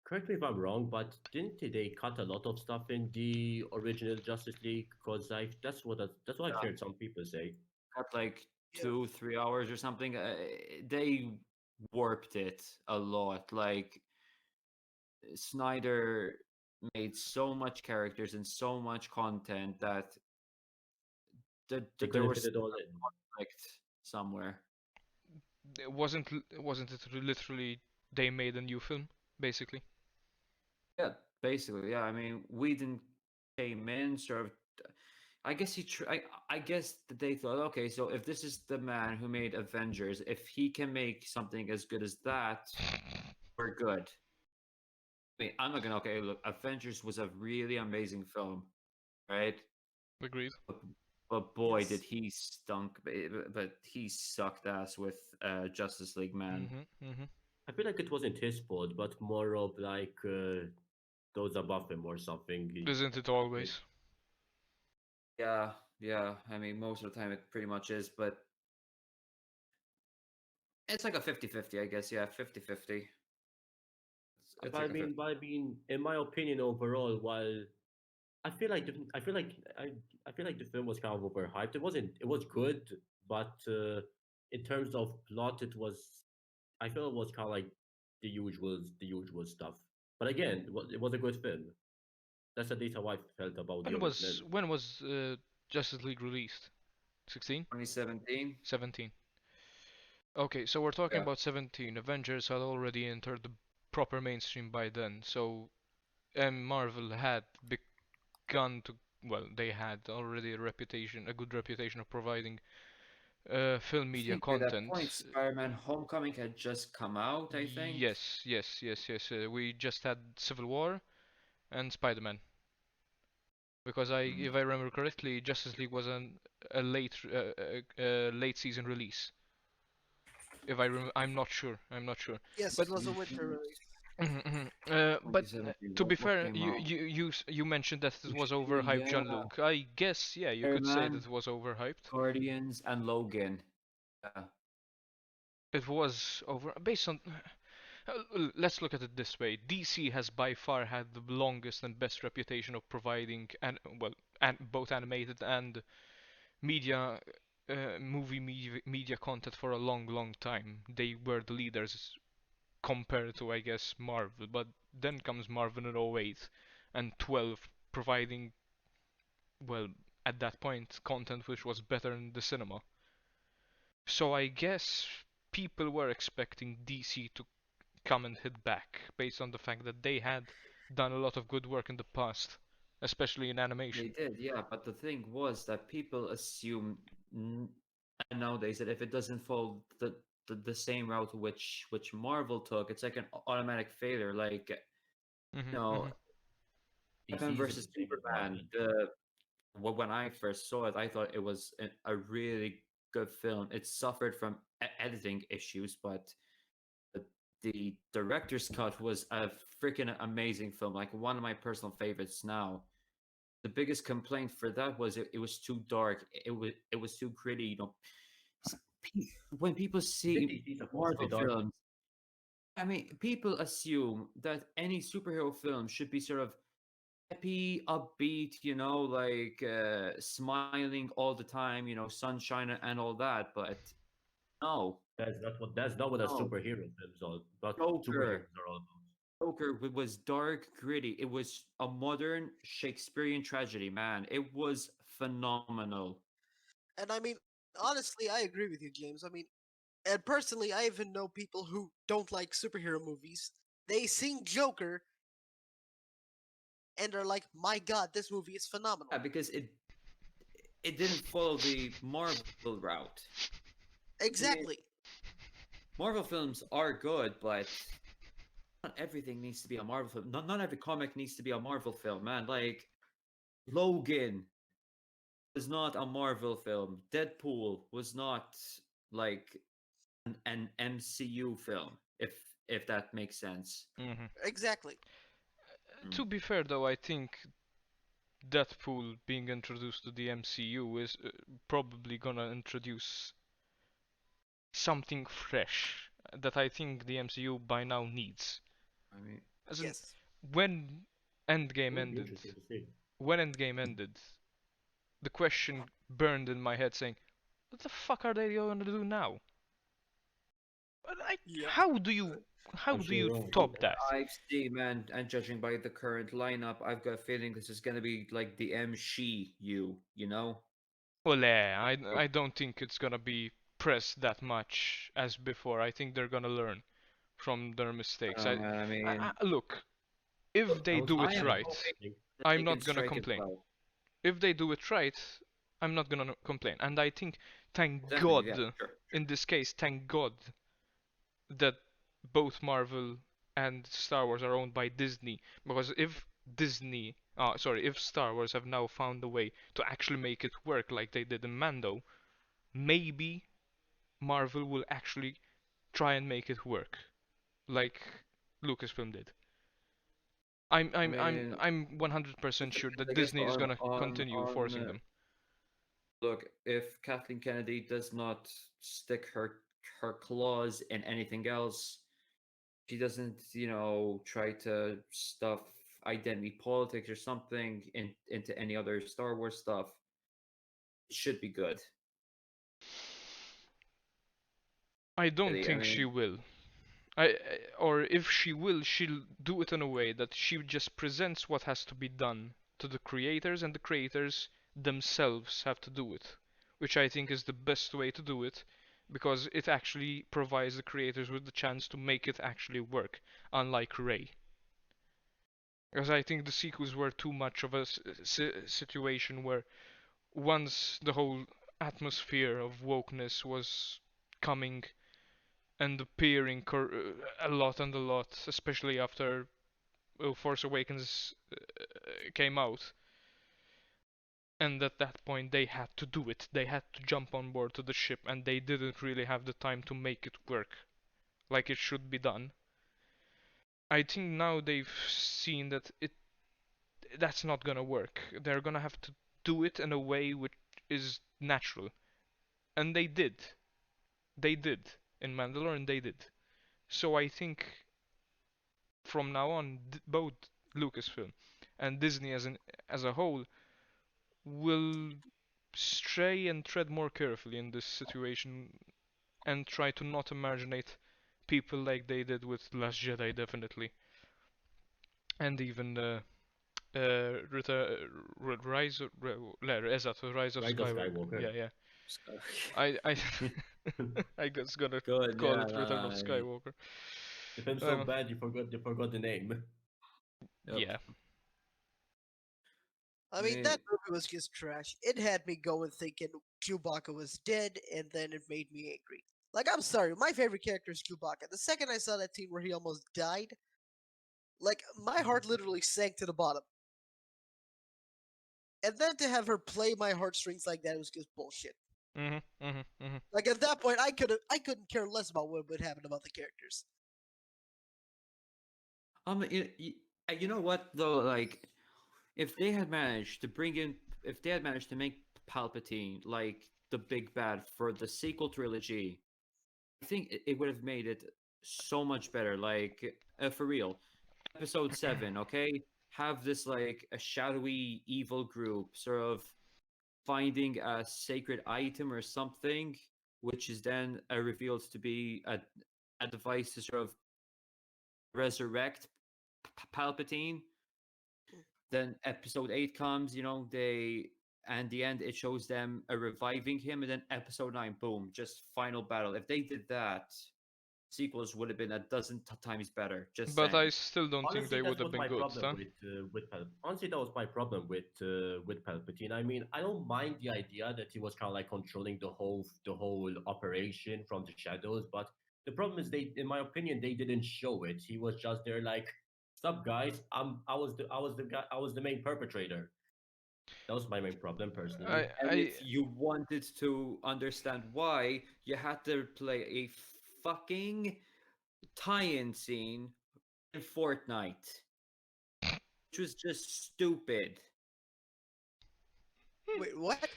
Correct me if I'm wrong, but didn't they cut a lot of stuff in the original Justice League? Because that's what I've Yeah. heard some people say. Got like Yeah. 2-3 hours or something. They warped it a lot. Like Snyder made so much characters and so much content that They there couldn't fit was it all in. conflict somewhere. Wasn't it literally they made a new film basically? Yeah, basically. Yeah, I mean, Whedon came in sort of. I guess I guess that they thought, okay, so if this is the man who made Avengers, if he can make something as good as that, we're good. I mean, I'm not gonna. Okay, look, Avengers was a really amazing film, right? Agreed. But boy, Yes. did he stunk! But he sucked ass with Justice League, man. I feel like it wasn't his fault, but more of like those above him or something. Isn't it always? Yeah. I mean, most of the time it pretty much is, but it's like a 50-50, I guess. Yeah, 50-50. It's like a 50. But I mean, in my opinion, overall, while I feel like the film was kind of overhyped. It wasn't. It was good, but in terms of plot, it was. I feel it was kind of like the usual stuff. But again, it was a good film. That's at least how I felt about the original. When was Justice League released? 16? 2017. 17. Okay, so we're talking Yeah. about 17. Avengers had already entered the proper mainstream by then, so Marvel had begun to, well, they had already a good reputation of providing film I media think by that point, content. Spider-Man: Homecoming had just come out. I think. Yes. We just had Civil War and Spider-Man. Because Mm. if I remember correctly, Justice League was a late season release. I'm not sure. I'm not sure. Yes, But it was a winter release. but 2017. to be What fair, came out? you mentioned that it was overhyped, Yeah, Jean-Luc. I guess yeah, you could say that Spider-Man, it was overhyped. Guardians, and Logan. Yeah. It was over based on. Let's look at it this way. DC has by far had the longest and best reputation of providing both animated and media media content for a long time. They were the leaders compared to, I guess, Marvel. But then comes Marvel in '08 and 12 providing, well, at that point, content which was better in the cinema. So I guess people were expecting DC to come and hit back based on the fact that they had done a lot of good work in the past, especially in They animation. did, yeah. But the thing was that people assume n- nowadays that if it doesn't follow the same route which Marvel took, it's like an automatic failure. Like, Hmm you know, DC Batman isn't the versus same as Superman. Marvel. When I first saw it, I thought it was a really good film. It suffered from editing issues, but the, the director's cut was a freaking amazing film. Like one of my personal favorites now. The biggest complaint for that was it was too dark. It was too gritty. When people Isn't see DC supposed to be Marvel dark? films, I mean, people assume that any superhero film should be sort of happy, upbeat, like smiling all the time, sunshine and all that. But no, That's not what a no, superhero films are. But Joker, superheroes are all about. Joker was dark, gritty. It was a modern Shakespearean tragedy, man. It was phenomenal. And I mean, honestly, I agree with you, James. I mean, and personally, I even know people who don't like superhero movies. They sing Joker and are like, "My God, this movie is phenomenal." Yeah, because it didn't follow the Marvel route. I mean, Exactly. Marvel films are good, but not everything needs to be a Marvel film. Not every comic needs to be a Marvel film, man. Like Logan was not a Marvel film. Deadpool was not like an MCU film, if that makes sense. hmm Exactly. Mm. To be fair, though, I think Deadpool being introduced to the MCU is probably gonna introduce something fresh that I think the MCU by now needs. I mean, As in, Yes. when It Endgame would be ended, interesting to see. when Endgame ended, the question burned in my head saying, what the fuck are they gonna do now? Yep. How I'm do sure you you're wrong. top that? I've seen, man, and judging by the current lineup, I've got a feeling this is gonna be like the MCU, you know? Well, I don't think it's gonna be pressed that much as before. I think they're gonna learn from their mistakes. Man, I mean, Look, if they do I it am right, hoping that I'm they can not gonna strike it complain. well. If they do it right, I'm not gonna complain. And I think, thank Definitely, yeah, God, sure. in this case, thank God that both Marvel and Star Wars are owned by Disney. Because if Star Wars have now found a way to actually make it work like they did in Mando, maybe Marvel will actually try and make it work like Lucasfilm did. I'm I I'm I'm mean, I'm 100% sure that I guess Disney is gonna continue forcing them. look, if Kathleen Kennedy does not stick her claws in anything else, she doesn't, try to stuff identity politics or something into any other Star Wars stuff, it should be good. I don't Really, I think she mean, will. Or if she will, she'll do it in a way that she just presents what has to be done to the creators, and the creators themselves have to do it, which I think is the best way to do it, because it actually provides the creators with the chance to make it actually work, unlike Ray. Because I think the sequels were too much of a situation where once the whole atmosphere of wokeness was coming and appearing a lot and a lot, especially after Force Awakens came out. And at that point, they had to do it. They had to jump on board to the ship, and they didn't really have the time to make it work like it should be done. I think now they've seen that that's not gonna work. They're gonna have to do it in a way which is natural, and they did. They did in Mandalorian. They did. So I think from now on, both Lucasfilm and Disney as a whole will stray and tread more carefully in this situation and try to not imaginate people like they did with Last Jedi, definitely, and even Rise of Rise of Rise of Skywalker. Skywalker. Yeah, yeah. So- I I guess gonna Good, call yeah, it Return of no, Skywalker. The film's so Um, bad you forgot the name. yep. yeah. I mean, Eh, that movie was just trash. It had me going thinking Chewbacca was dead, and then it made me angry. Like, I'm sorry, my favorite character is Chewbacca. The second I saw that scene where he almost died, like, my heart literally sank to the bottom. And then to have her play my heartstrings like that was just bullshit. Like, at that point, I couldn't care less about what would happen about the characters. you know what though? Like, if they had managed to bring in, if they had managed to make Palpatine like the big bad for the sequel trilogy, I think it would have made it so much better. Like, for real, Episode 7, okay, have this like a shadowy evil group sort of finding a sacred item or something, which is then revealed to be a device to sort of resurrect Palpatine. Then Episode 8 comes, and the end it shows them reviving him, and then Episode 9, boom, just final battle. If they did that, sequels would have been a dozen times better. Just But I saying. still don't think Honestly, they would that's have what been my good, problem huh? with honestly that was my problem with Palpatine. I mean, I don't mind the idea that he was kind of like controlling the whole operation from the shadows, but the problem is in my opinion, they didn't show it. He was just there like, "Stop, guys! I was the main perpetrator." That was my main problem personally. And if you wanted to understand why, you had to play a fucking tie-in scene in Fortnite, which was just stupid. Wait, what?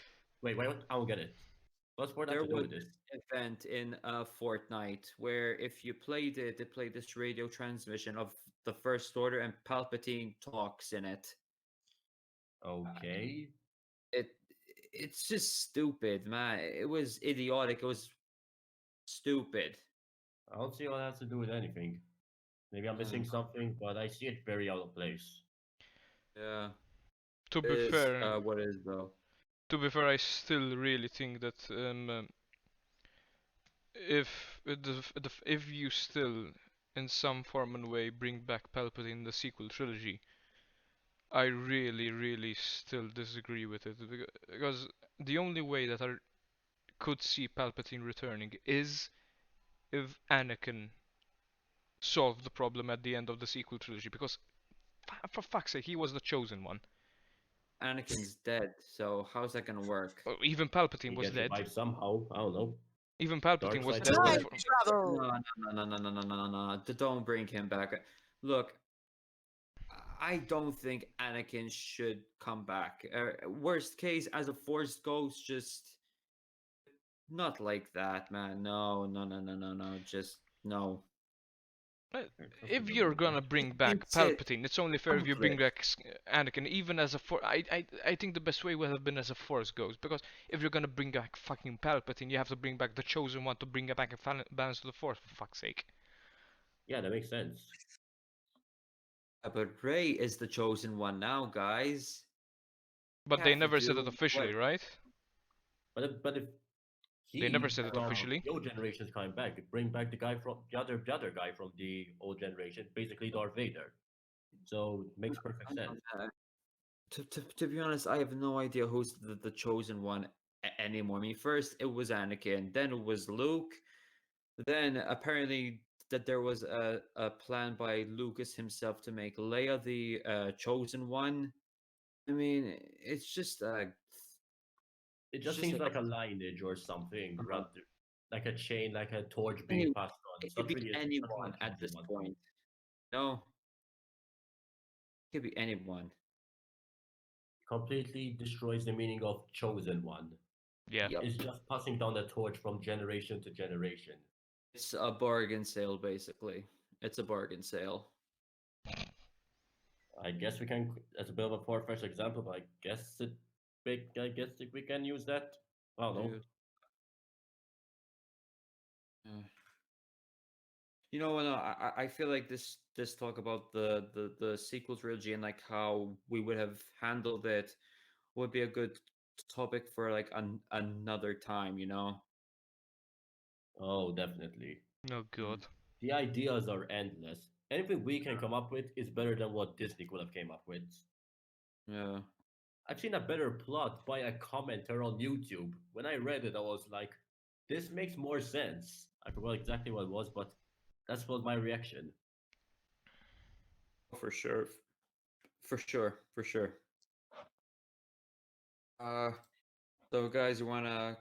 Wait, what? I don't get it. What's Fortnite There to do was with this? an event in Fortnite where if you played it, they played this radio transmission of the First Order, and Palpatine talks in it. Okay. It it's just stupid, man. It was idiotic. It was stupid. I don't see what that has to do with anything. Maybe I'm missing Mm, something, but I see it very out of place. yeah, To it be is fair, what it is though. I still really think that if you still, in some form and way, bring back Palpatine in the sequel trilogy, I really, really still disagree with it because the only way that I could see Palpatine returning is if Anakin solved the problem at the end of the sequel trilogy. Because for fuck's sake, he was the chosen one. Anakin's dead, so how's that gonna work? Even Palpatine He was gets dead. revived somehow. I don't know. Even Palpatine Dark was side dead force. Time before. travel! No, no, no, no, no, no, no, no, no. Don't bring him back. Look, I don't think Anakin should come back. Worst case, as a Force ghost, just not like that, man. No, no, no, no, no, no. Just no. Uh, Something If don't you're make gonna sense. bring back It's a Palpatine, it's only fair if you bring conflict. back Anakin, even as a force. I think the best way would have been as a Force Ghost, because if you're gonna bring back fucking Palpatine, you have to bring back the Chosen One to bring back a balance to the Force, for fuck's sake. Yeah, that makes sense. But Ray is the chosen one now, guys. But they Have to never said it do officially, what right? But if They never he said it from officially. the old generation is coming back, bring back the guy from the other guy from the old generation, basically Darth Vader. So it makes perfect sense. To be honest, I have no idea who's the chosen one anymore. I mean, first it was Anakin, then it was Luke, then apparently that there was a plan by Lucas himself to make Leia the chosen one. I mean, it's just It it's just just seems like like a lineage or something, uh, rather like a chain, like a torch being any, passed on. it It's could not be really a anyone at chosen this one. point. No, it could be anyone. Completely destroys the meaning of chosen one. Yeah. Yep. It's just passing down the torch from generation to generation. It's a bargain sale, basically. It's a bargain sale. I guess we can, as a bit of a far-fetched example, but I guess we can use that. I don't know. Dude. Uh, You know, no, I feel like this talk about the sequel trilogy and like how we would have handled it would be a good topic for like another time. You know. Oh, definitely. Oh Mm. god. The ideas are endless. Anything we can come up with is better than what Disney could have came up with. Yeah. I've seen a better plot by a commenter on YouTube. When I read it, I was like, this makes more sense. I forgot exactly what it was, but that's what my reaction. For sure. For sure. For sure. Uh. So guys, you wanna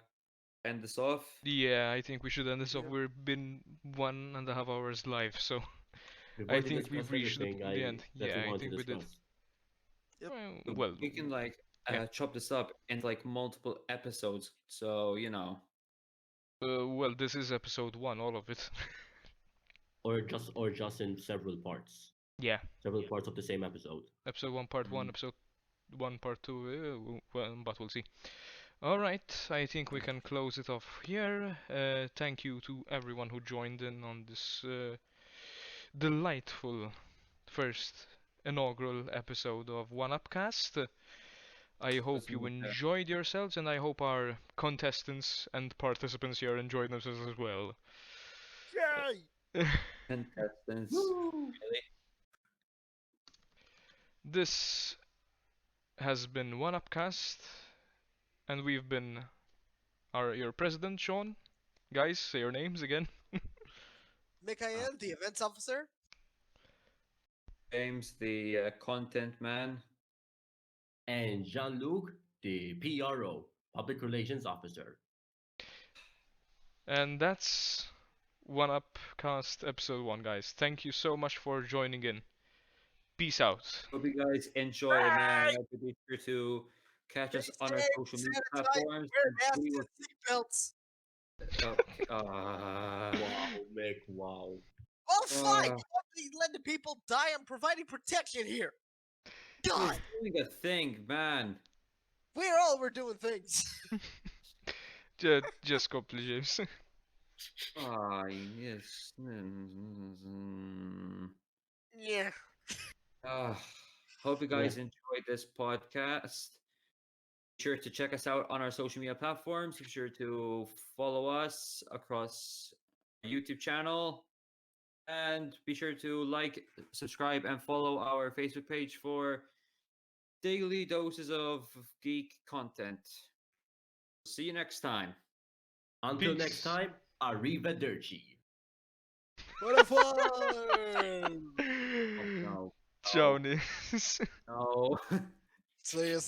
end this off? Yeah, I think we should end this off. Yeah. We've been 1.5 hours live, so We've I already think we've discussed reached everything the end. that we Yeah, I wanted to think we did. discuss. Yep. Well, We can like yeah. chop this up into like multiple episodes. So you know. Well, this is episode 1, all of it. Or just in several parts. Yeah. Several parts of the same episode. Episode 1, part 1, Mm. episode 1, part 2, well, but we'll see. Alright, I think we can close it off here. Thank you to everyone who joined in on this delightful first inaugural episode of 1Up-Cast. I hope you enjoyed yourselves, and I hope our contestants and participants here enjoyed themselves as well. Yay! Contestants. Woo! Really? This has been 1Up-Cast, and we've been your president, Sean. Guys, say your names again. Mikael, the events officer. James, the content man. And Jean-Luc, the PRO, Public Relations Officer. And that's 1Up-Cast episode 1, guys. Thank you so much for joining in. Peace out. Hope you guys enjoy it, man. Be sure to catch us on our Stay social media sanitized, platforms. wear We masks will. and seatbelts. Wow, Mick, wow. Oh, fine! Uh, Company let the people die. I'm providing protection here. We're God, doing a thing, man. we're doing things. Just copy, James. Fine, yes. Yeah. Hope you guys enjoyed this podcast. Be sure to check us out on our social media platforms. Be sure to follow us across our YouTube channel. And be sure to like, subscribe, and follow our Facebook page for daily doses of geek content. See you next time. Until Peace. next time, arrivederci. What a fun! No. Ciao, Nils. No. See you.